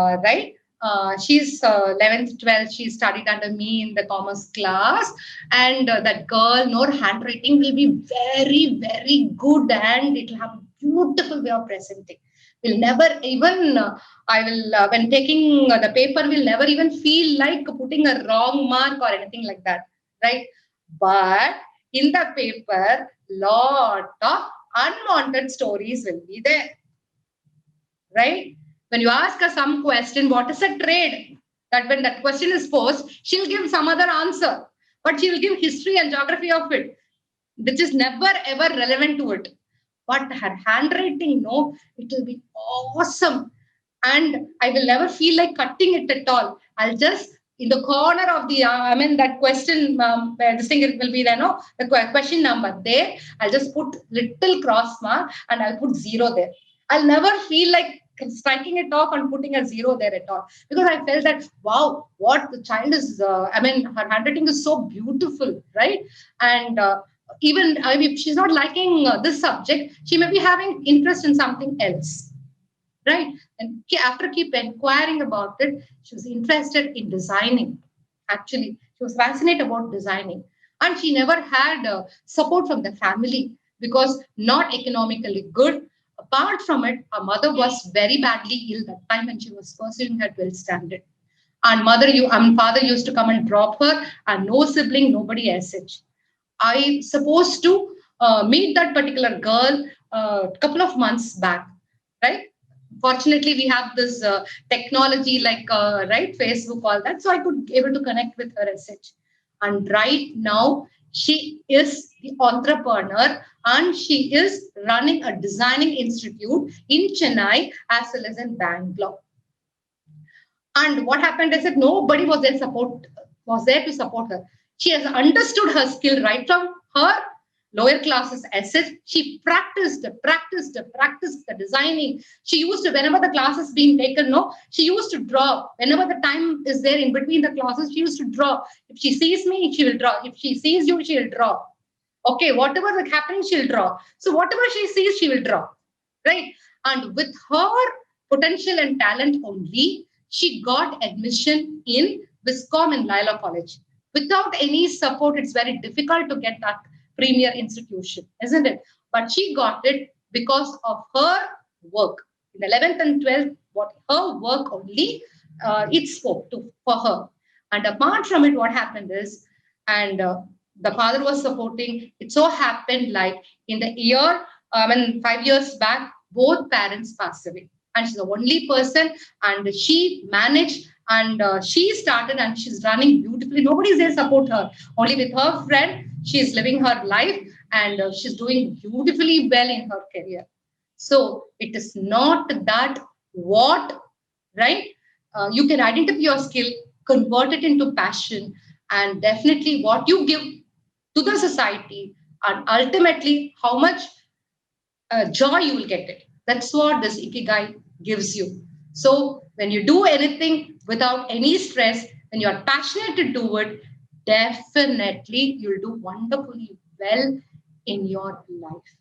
B: she's 11th, 12th. She studied under me in the commerce class. And that girl, her handwriting will be very, very good. And it will have a beautiful way of presenting. Will never even, when taking the paper, will never even feel like putting a wrong mark or anything like that. Right? But in the paper, lot of unwanted stories will be there. Right? When you ask her some question, what is a trade? That when that question is posed, she'll give some other answer. But she will give history and geography of it, which is never ever relevant to it. But her handwriting, it will be awesome. And I will never feel like cutting it at all. I'll just in the corner of the that question this thing it will be there, no, the question number there, I'll just put little cross mark and I'll put 0 there. I'll never feel like striking it off and putting a 0 there at all, because I felt that wow, what the child is her handwriting is so beautiful, right? And even if she's not liking this subject, she may be having interest in something else, right? And after keep inquiring about it, she was interested in designing. Actually, she was fascinated about designing, and she never had support from the family because not economically good. Apart from it, her mother was very badly ill that time, and she was pursuing her 12th standard. And father used to come and drop her, and no sibling, nobody as such. I supposed to meet that particular girl a couple of months back, right? Fortunately, we have this technology like right, Facebook, all that, so I could able to connect with her as such. And right now, she is the entrepreneur and she is running a designing institute in Chennai as well as in Bangalore. And what happened is that nobody was there to support her. She has understood her skill right from her lower classes assets. She practiced the designing. She used to, whenever the class is being taken, she used to draw. Whenever the time is there in between the classes, she used to draw. If she sees me, she will draw. If she sees you, she will draw. Okay, whatever is happening, she'll draw. So whatever she sees, she will draw. Right? And with her potential and talent only, she got admission in Viscom and Lila College. Without any support, it's very difficult to get that premier institution, isn't it? But she got it because of her work. In 11th and 12th, what her work only, it spoke to for her. And apart from it, what happened is, and the father was supporting, it so happened like in the year, 5 years back, both parents passed away. And she's the only person, and she managed and she started and she's running beautifully. Nobody's there to support her. Only with her friend, she's living her life and she's doing beautifully well in her career. So it is not that what, right? You can identify your skill, convert it into passion, and definitely what you give to the society, and ultimately how much joy you will get it. That's what this Ikigai gives you. So when you do anything without any stress, when you are passionate to do it, definitely you'll do wonderfully well in your life.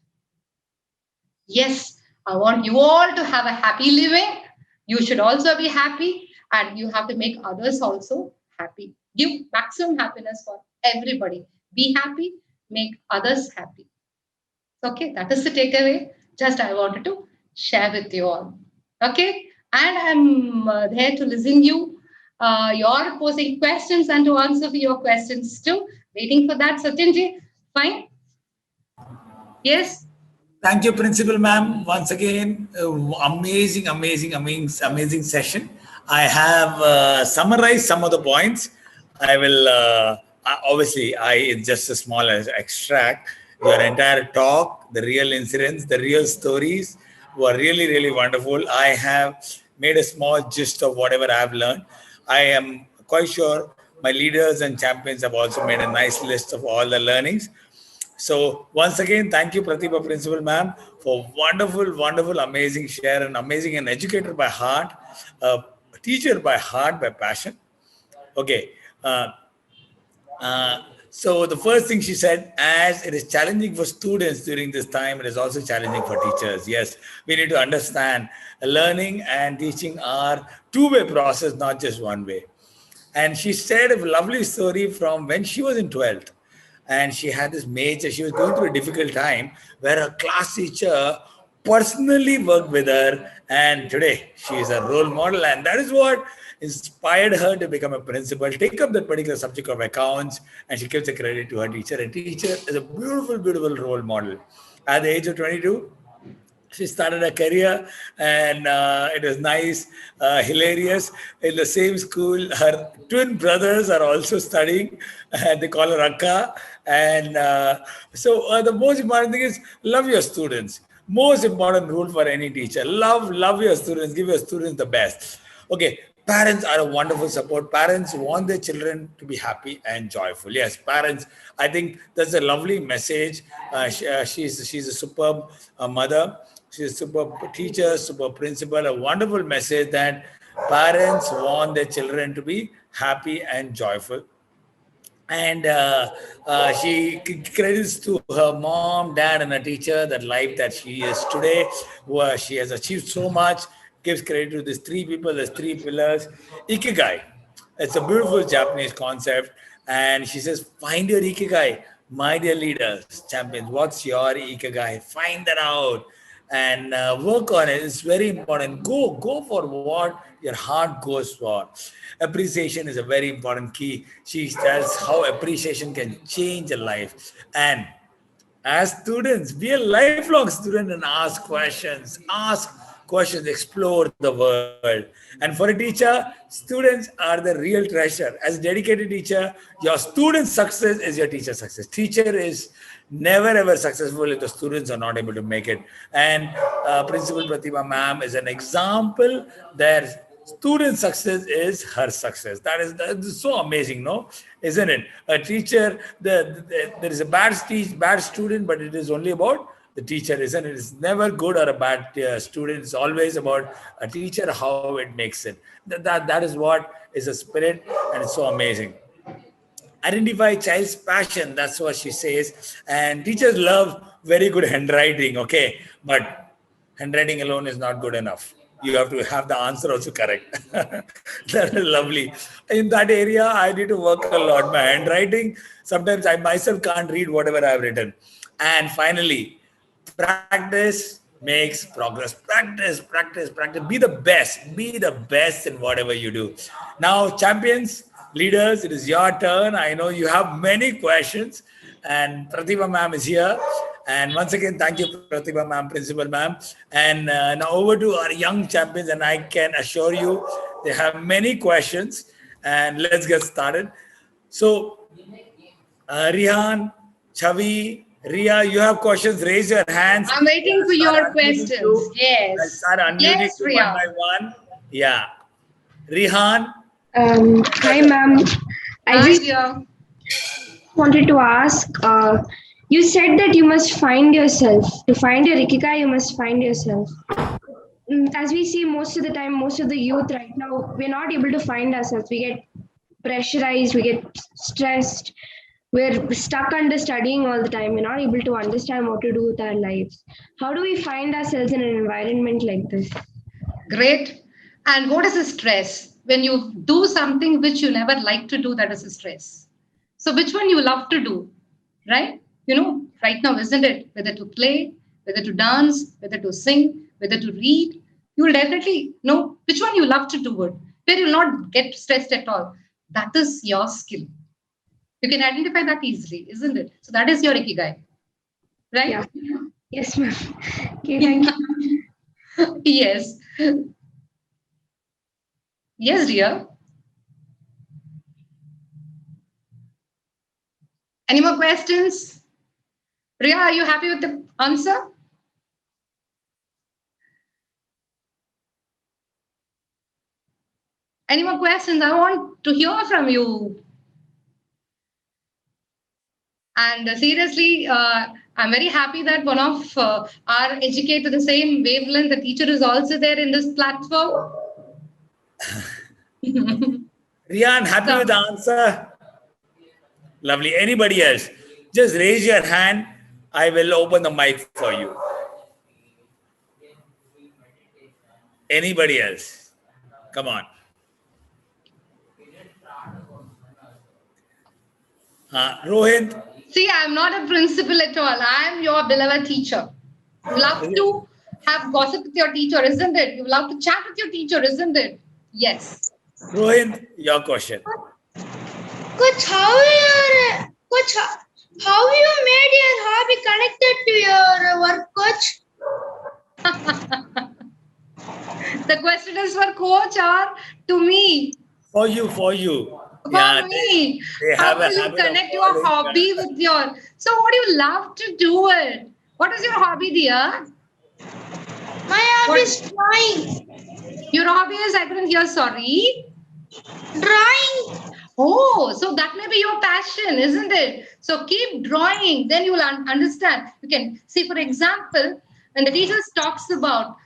B: Yes, I want you all to have a happy living. You should also be happy, and you have to make others also happy. Give maximum happiness for everybody. Be happy, make others happy. Okay, that is the takeaway. Just I wanted to share with you all. Okay, and I'm there to listen you. You're posing questions and to answer for your questions too. Waiting for that, Satyanji. Fine. Yes.
A: Thank you, Principal Ma'am. Once again, amazing session. I have summarized some of the points. I will obviously it's just a small extract. Your entire talk, the real incidents, the real stories were really, really wonderful. I have made a small gist of whatever I have learned. I am quite sure my leaders and champions have also made a nice list of all the learnings. So once again, thank you, Pratibha Principal Ma'am, for wonderful, amazing share, and amazing an educator by heart, a teacher by heart, by passion. Okay. So the first thing she said, as it is challenging for students during this time, it is also challenging for teachers. Yes, we need to understand learning and teaching are two-way process, not just one way. And she said a lovely story from when she was in 12th. And she had this major, she was going through a difficult time where her class teacher personally worked with her. And today she is a role model. And that is what inspired her to become a principal, take up that particular subject of accounts, and she gives the credit to her teacher. And teacher is a beautiful role model. At the age of 22, she started a career, and it was nice, hilarious. In the same school, her twin brothers are also studying, and they call her Akka. And so the most important thing is love your students. Most important rule for any teacher. Love your students. Give your students the best. Okay. Parents are a wonderful support. Parents want their children to be happy and joyful. Yes, parents. I think that's a lovely message. She's a superb mother. She's a superb teacher, superb principal. A wonderful message that parents want their children to be happy and joyful. And she credits to her mom, dad, and a teacher that life that she is today, where she has achieved so much. Gives credit to these three people, there's three pillars. Ikigai, it's a beautiful Japanese concept. And she says, find your Ikigai, my dear leaders, champions. What's your Ikigai? Find that out and work on it. It's very important. Go for what your heart goes for. Appreciation is a very important key. She tells how appreciation can change a life. And as students, be a lifelong student and ask questions, explore the world. And for a teacher, students are the real treasure. As a dedicated teacher, your student's success is your teacher's success. Teacher is never ever successful if the students are not able to make it. And Principal Pratibha ma'am is an example that student success is her success. That is so amazing, no? Isn't it? A teacher, there is a bad student, but it is only about the teacher, isn't it? It's never good or a bad student. It's always about a teacher, how it makes it. That is what is a spirit, and it's so amazing. Identify child's passion. That's what she says. And teachers love very good handwriting, okay? But handwriting alone is not good enough. You have to have the answer also correct. That is lovely. In that area, I need to work a lot. My handwriting, sometimes I myself can't read whatever I've written. And finally, practice makes progress. Practice. Be the best. Be the best in whatever you do. Now, champions, leaders, it is your turn. I know you have many questions, and Pratibha ma'am is here. And once again, thank you, Pratibha ma'am, principal ma'am. And now over to our young champions, and I can assure you they have many questions. And let's get started. So, Rihan, Chavi, Ria, you have questions. Raise your hands.
B: I'm waiting for your questions. Yes.
A: I'll start unmuting
B: Yes,
A: you
B: Ria.
A: one by one. Yeah. Rihan.
C: Hi, ma'am. I
B: Hi,
C: just
B: Ria.
C: wanted to ask. You said that you must find yourself. To find your ikigai, you must find yourself. As we see, most of the time, most of the youth right now, we're not able to find ourselves. We get pressurized. We get stressed. We're stuck under studying all the time. We're not able to understand what to do with our lives. How do we find ourselves in an environment like this?
B: Great. And what is a stress? When you do something which you never like to do, that is a stress. So which one you love to do, right? You know, right now, isn't it? Whether to play, whether to dance, whether to sing, whether to read, you will definitely know which one you love to do it, where you'll not get stressed at all. That is your skill. You can identify that easily, isn't it? So that is your ikigai, right?
C: Yeah. Yes, ma'am. Okay, thank you.
B: Yes. Yes, dear. Any more questions? Ria, are you happy with the answer? Any more questions? I want to hear from you. And seriously, I'm very happy that one of our educated the same wavelength, the teacher is also there in this platform.
A: Rihan, happy with the answer? Lovely. Anybody else? Just raise your hand. I will open the mic for you. Anybody else? Come on. Rohit?
B: See, I'm not a principal at all. I'm your beloved teacher. You love to have gossip with your teacher, isn't it? You love to chat with your teacher, isn't it? Yes.
A: Rohit, your question.
D: Coach, how you made your hobby connected to your work, coach?
B: The question is for coach or to me?
A: For you.
B: For me.
A: they
B: How
A: have a
B: will you
A: habit of
B: connect your
A: following
B: hobby with your... So what do you love to do it? What is your hobby, dear?
D: My hobby is drawing.
B: Your hobby is, I couldn't hear, sorry.
D: Drawing.
B: Oh, so that may be your passion, isn't it? So keep drawing, then you will understand. You can see, for example, when the teacher talks about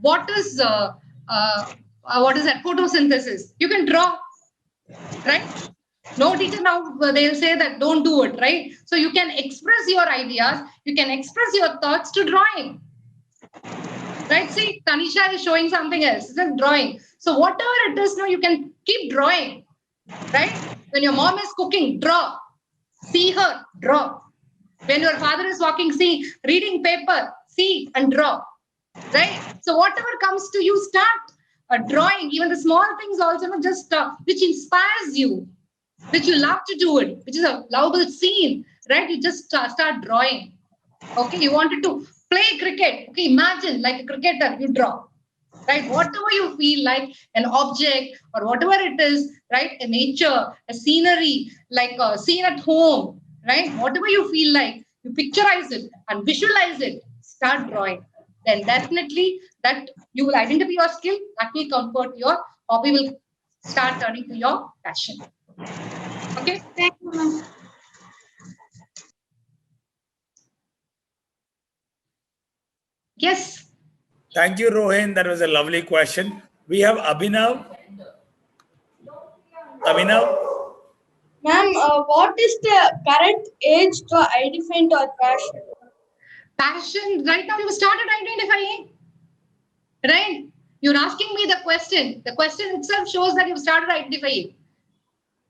B: what is that photosynthesis, you can draw, right? No teacher now they'll say that don't do it, right? So you can express your ideas, you can express your thoughts to drawing. Right? See, Tanisha is showing something else. It's a drawing. So whatever it is, now you can keep drawing. Right? When your mom is cooking, draw. See her, draw. When your father is walking, see, reading paper, see and draw. Right? So whatever comes to you, start drawing. Even the small things also, not just which inspires you, which you love to do it, which is a lovable scene. Right? You just start drawing. Okay, you wanted to play cricket. Okay, imagine like a cricketer, you draw. Right, whatever you feel like, an object or whatever it is, right, a nature, a scenery, like a scene at home, right, whatever you feel like, you picturize it and visualize it, start drawing. Then definitely that you will identify your skill, that will convert your hobby, will start turning to your passion. Okay.
D: Thank you, ma'am.
B: Yes.
A: Thank you, Rohin. That was a lovely question. We have Abhinav. Abhinav,
E: Ma'am, what is the correct age to identify our passion?
B: Passion, right now you started identifying, right? You're asking me the question. The question itself shows that you've started identifying.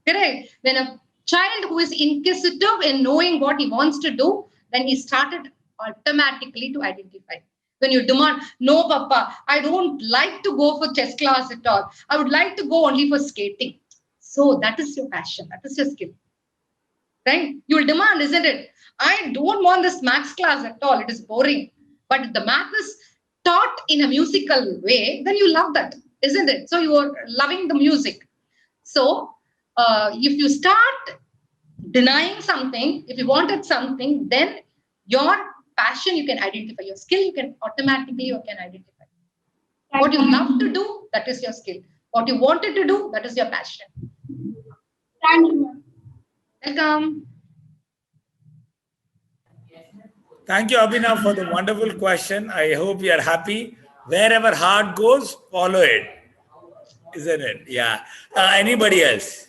B: Correct. When a child who is inquisitive in knowing what he wants to do, then he started automatically to identify. When you demand, no, Papa, I don't like to go for chess class at all. I would like to go only for skating. So that is your passion. That is your skill. Right? You will demand, isn't it? I don't want this maths class at all. It is boring. But if the math is taught in a musical way, then you love that, isn't it? So you are loving the music. So if you start denying something, if you wanted something, then your passion you can identify, your skill you can automatically identify. What you love to do, that is your skill. What you wanted to do, that is your passion.
E: Thank you, ma'am.
B: Welcome.
A: thank you, Abhinav, for the wonderful question. I hope you are happy. Wherever heart goes, follow it. Isn't it? Yeah. Anybody else?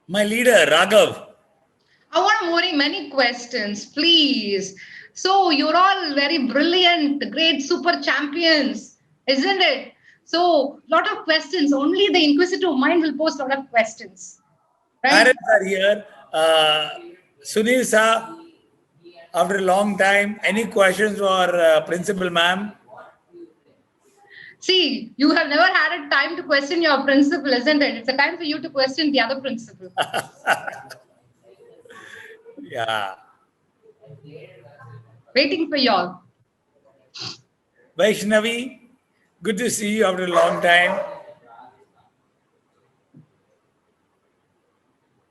A: My leader, Raghav.
B: I want many questions, please. So you're all very brilliant, great super champions, isn't it? So lot of questions. Only the inquisitive mind will post a lot of questions, right?
A: Parents are here. Sunil sir, after a long time, any questions for Principal Ma'am?
B: See, you have never had a time to question your principal, isn't it? It's a time for you to question the other principal.
A: Yeah.
B: Waiting for y'all.
A: Vaishnavi, good to see you after a long time.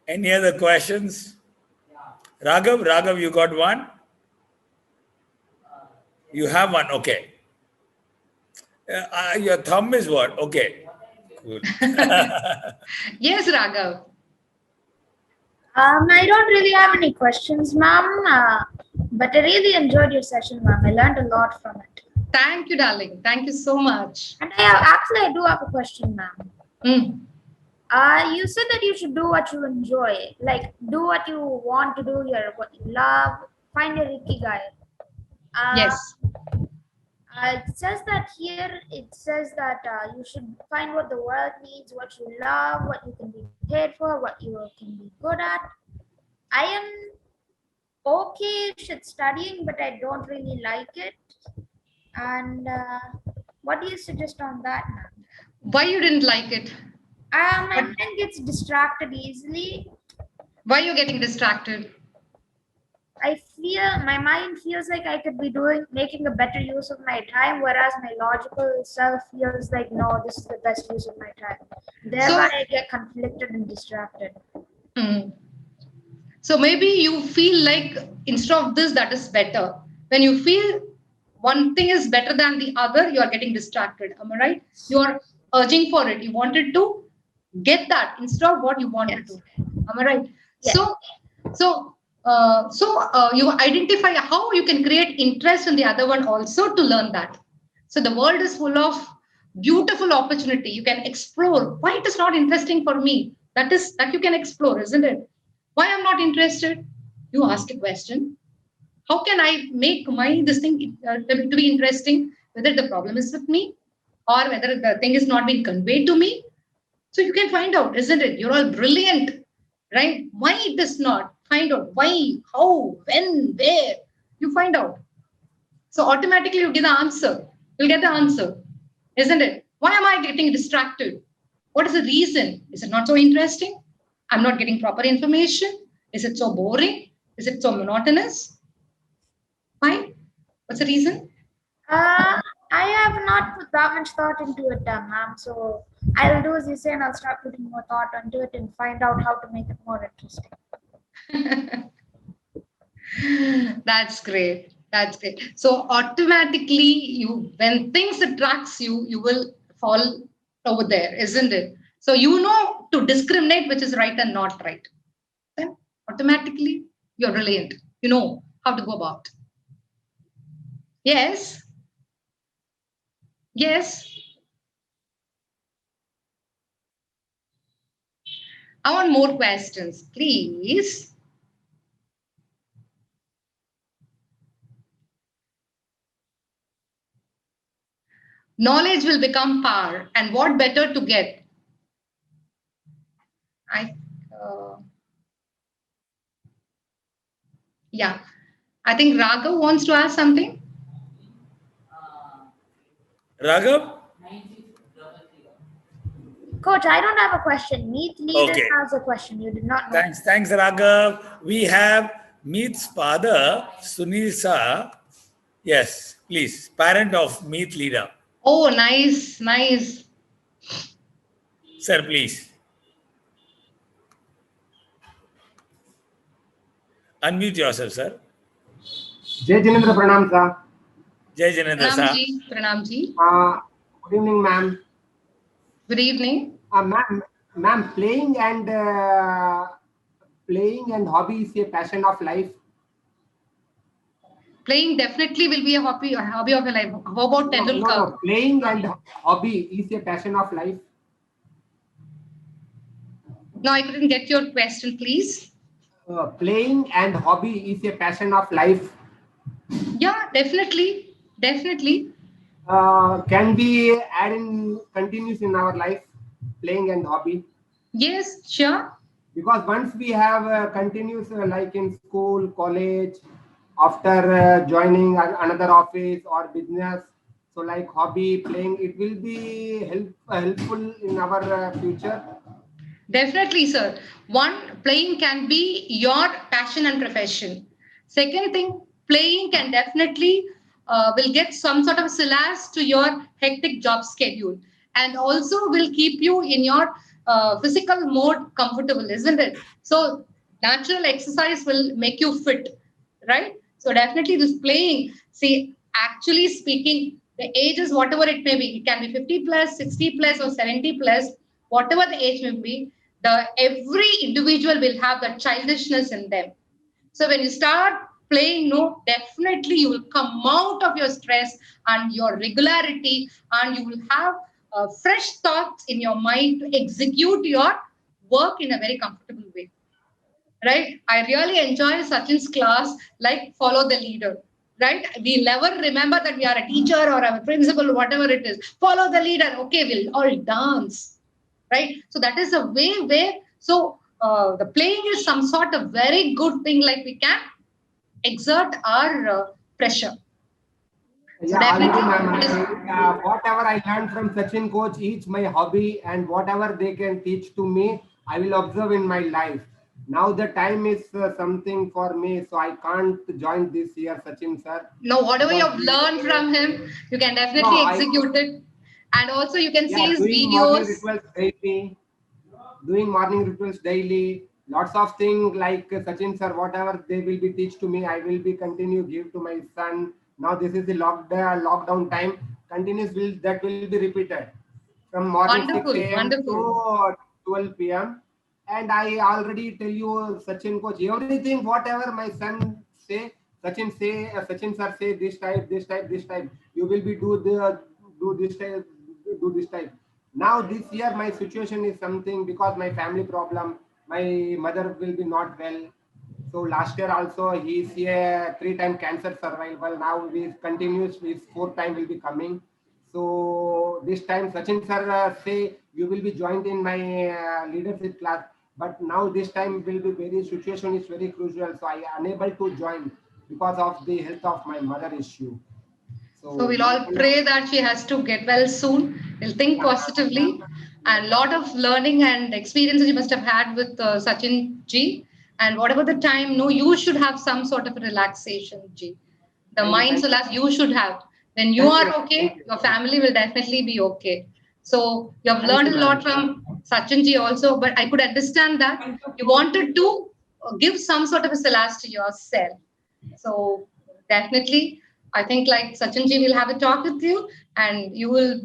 A: Any other questions? Raghav, you got one? You have one, okay. Your thumb is what? Okay, cool.
B: Yes, Raghav.
D: I don't really have any questions, ma'am. But I really enjoyed your session, ma'am. I learned a lot from it.
B: Thank you, darling. Thank you so much.
D: And I do have a question, ma'am. You said that you should do what you enjoy, like do what you want to do, what you love, find your ikigai.
B: Yes.
D: It says that here, it says that you should find what the world needs, what you love, what you can be paid for, what you can be good at. I am okay-ish at studying, but I don't really like it. And what do you suggest on that, ma'am?
B: Why you didn't like it?
D: My mind gets distracted easily.
B: Why are you getting distracted?
D: My mind feels like I could be making a better use of my time, whereas my logical self feels like, no, this is the best use of my time. Thereby, I get conflicted and distracted.
B: So maybe you feel like instead of this, that is better. When you feel one thing is better than the other, you are getting distracted. Am I right? You are urging for it. You wanted to get that instead of what you wanted to. Am I right?
D: Yes.
B: So you identify how you can create interest in the other one also to learn that. So the world is full of beautiful opportunity. You can explore why it is not interesting for me. That you can explore, isn't it? Why I'm not interested? You ask a question. How can I make my this thing to be interesting? Whether the problem is with me or whether the thing is not being conveyed to me. So you can find out, isn't it? You're all brilliant, right? Why it is not? Find out why, how, when, where. You find out. So automatically you get the answer. You'll get the answer, isn't it? Why am I getting distracted? What is the reason? Is it not so interesting? I'm not getting proper information. Is it so boring? Is it so monotonous? Why? What's the reason?
D: I have not put that much thought into it, ma'am. So I'll do as you say, and I'll start putting more thought into it and find out how to make it more interesting.
B: That's great. That's great. So automatically when things attracts you, you will fall over there, isn't it? So you know to discriminate which is right and not right. Then automatically you're brilliant. You know how to go about. Yes. Yes. I want more questions, please. Knowledge will become power, and what better to get? Yeah, I think Raghav wants to ask something.
A: Raghav?
D: Coach, I don't have a question. Meet Leader
A: Okay.
D: has a question. You did not know.
A: Thanks, Raghav. We have Meet's father, Sunil Sir. Yes, please, parent of Meet leader.
B: Oh, nice, nice.
A: Sir, please. Unmute yourself, sir.
F: Jai Jinendra Pranam, sir.
A: Jai Janendra, sir.
B: Pranam ji.
F: Good evening, ma'am.
B: Good evening.
F: Ma'am, playing and hobby is a passion of life.
B: Playing definitely will be a hobby of your life. How about Tendulkar?
F: No, playing and hobby is a passion of life.
B: No, I couldn't get your question, please.
F: Playing and hobby is a passion of life.
B: Yeah, definitely. Definitely.
F: Can be adding continues in our life, playing and hobby.
B: Yes, sure.
F: Because once we have continuous like in school, college, after joining another office or business, so like hobby, playing, it will be helpful in our future.
B: Definitely, sir. One, playing can be your passion and profession. Second thing, playing can definitely will get some sort of solace to your hectic job schedule, and also will keep you in your physical mode comfortable, isn't it? So natural exercise will make you fit, right? So definitely this playing, see, actually speaking, the age is whatever it may be. It can be 50 plus, 60 plus, or 70 plus, whatever the age may be, every individual will have that childishness in them. So when you start playing, no, definitely you will come out of your stress and your regularity, and you will have fresh thoughts in your mind to execute your work in a very comfortable way. Right? I really enjoy Sachin's class, like follow the leader. Right? We never remember that we are a teacher or a principal, whatever it is. Follow the leader. Okay, we'll all dance. Right? So that is a way where, so the playing is some sort of very good thing, like we can exert our pressure.
F: Yeah, whatever I learned from Sachin coach, each my hobby and whatever they can teach to me, I will observe in my life. Now the time is something for me, so I can't join this year, Sachin sir.
B: No, whatever you have learned from him, you can definitely execute it. And also you can see his videos.
F: Doing morning rituals daily, Lots of things like Sachin sir, whatever they will be teach to me, I will be continue give to my son. Now this is the lockdown time. Continuous will be repeated from morning 6
B: Wonderful,
F: a.m.
B: wonderful.
F: to 12 p.m. And I already tell you, Sachin coach, everything whatever my son say, Sachin sir say this type, this type, this type. You will be do this type, do this type. Now this year my situation is something because my family problem. My mother will be not well. So last year also he is a 3-time cancer survival. Now we continues his 4th time will be coming. So this time Sachin sir say you will be joined in my leadership class. But now this time will be very situation is very crucial. So I unable to join because of the health of my mother issue.
B: So we'll all pray that she has to get well soon. We'll think positively. And a lot of learning and experiences you must have had with Sachin ji. And whatever the time, no, you should have some sort of a relaxation, ji. The mind solace you should have. When you are okay, your family will definitely be okay. So you have learned a lot from Sachin ji also, but I could understand that you wanted to give some sort of a solace to yourself. So definitely, I think like Sachin ji will have a talk with you, and he will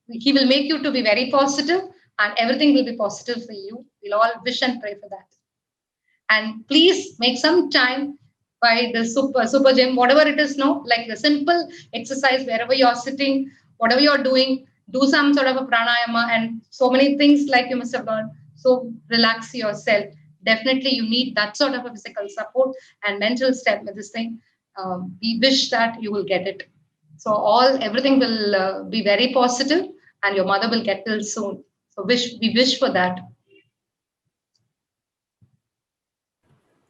B: make you to be very positive, and everything will be positive for you. We'll all wish and pray for that. And please make some time by the super gym, whatever it is, no, like the simple exercise wherever you're sitting, whatever you're doing, do some sort of a pranayama and so many things like you must have learned. So relax yourself. Definitely, you need that sort of a physical support and mental step with this thing. We wish that you will get it. So everything will be very positive, and your mother will get well soon. So we wish for that.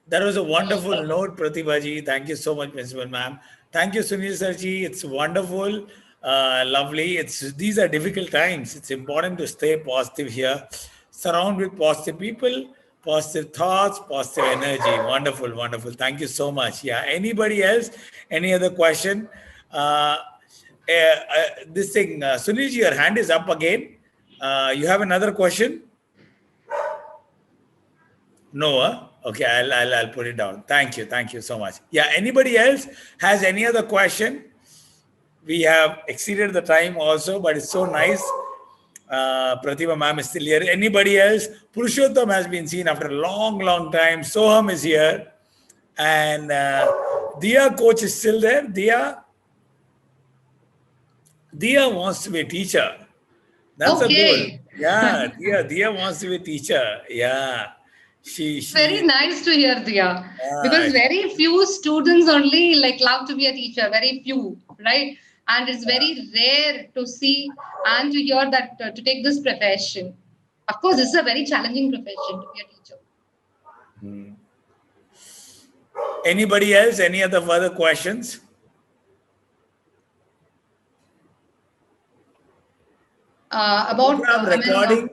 A: That was a wonderful note, Pratibha ji. Thank you so much, Principal Ma'am. Thank you, Sunil sir ji. It's wonderful, lovely. These are difficult times. It's important to stay positive here. Surround with positive people, positive thoughts, positive energy. Wonderful, wonderful. Thank you so much. Yeah. Anybody else? Any other question? This thing, Sunil ji, your hand is up again. You have another question? No, okay, I'll put it down. Thank you so much. Yeah, anybody else has any other question? We have exceeded the time also, but it's so nice. Pratibha ma'am is still here. Anybody else? Purushottam has been seen after a long time. Soham is here, and Dia coach is still there. Dia wants to be a teacher. That's a goal. Yeah, Dia wants to be a teacher. Yeah. She
B: very nice to hear, Dia, because very few students only like love to be a teacher. Very few, right? And it's very rare to see and to hear that to take this profession. Of course, this is a very challenging profession to be a teacher.
A: Anybody else? Any other further questions?
B: About
A: program recording.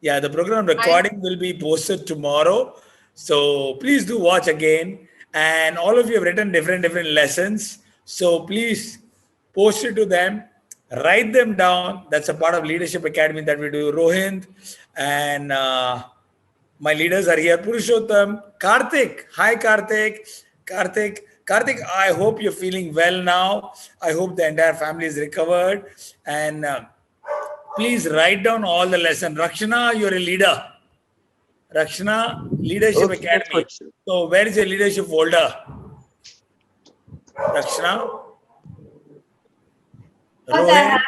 A: Yeah, the program recording will be posted tomorrow. So please do watch again. And all of you have written different lessons. So please post it to them. Write them down. That's a part of Leadership Academy that we do. Rohit and my leaders are here. Purushottam, Karthik. Hi, Karthik. Karthik, I hope you're feeling well now. I hope the entire family is recovered. And please write down all the lessons. Rakshana, you're a leader. Rakshana, Leadership Academy. So where is your leadership folder? Rakshana? Rohit?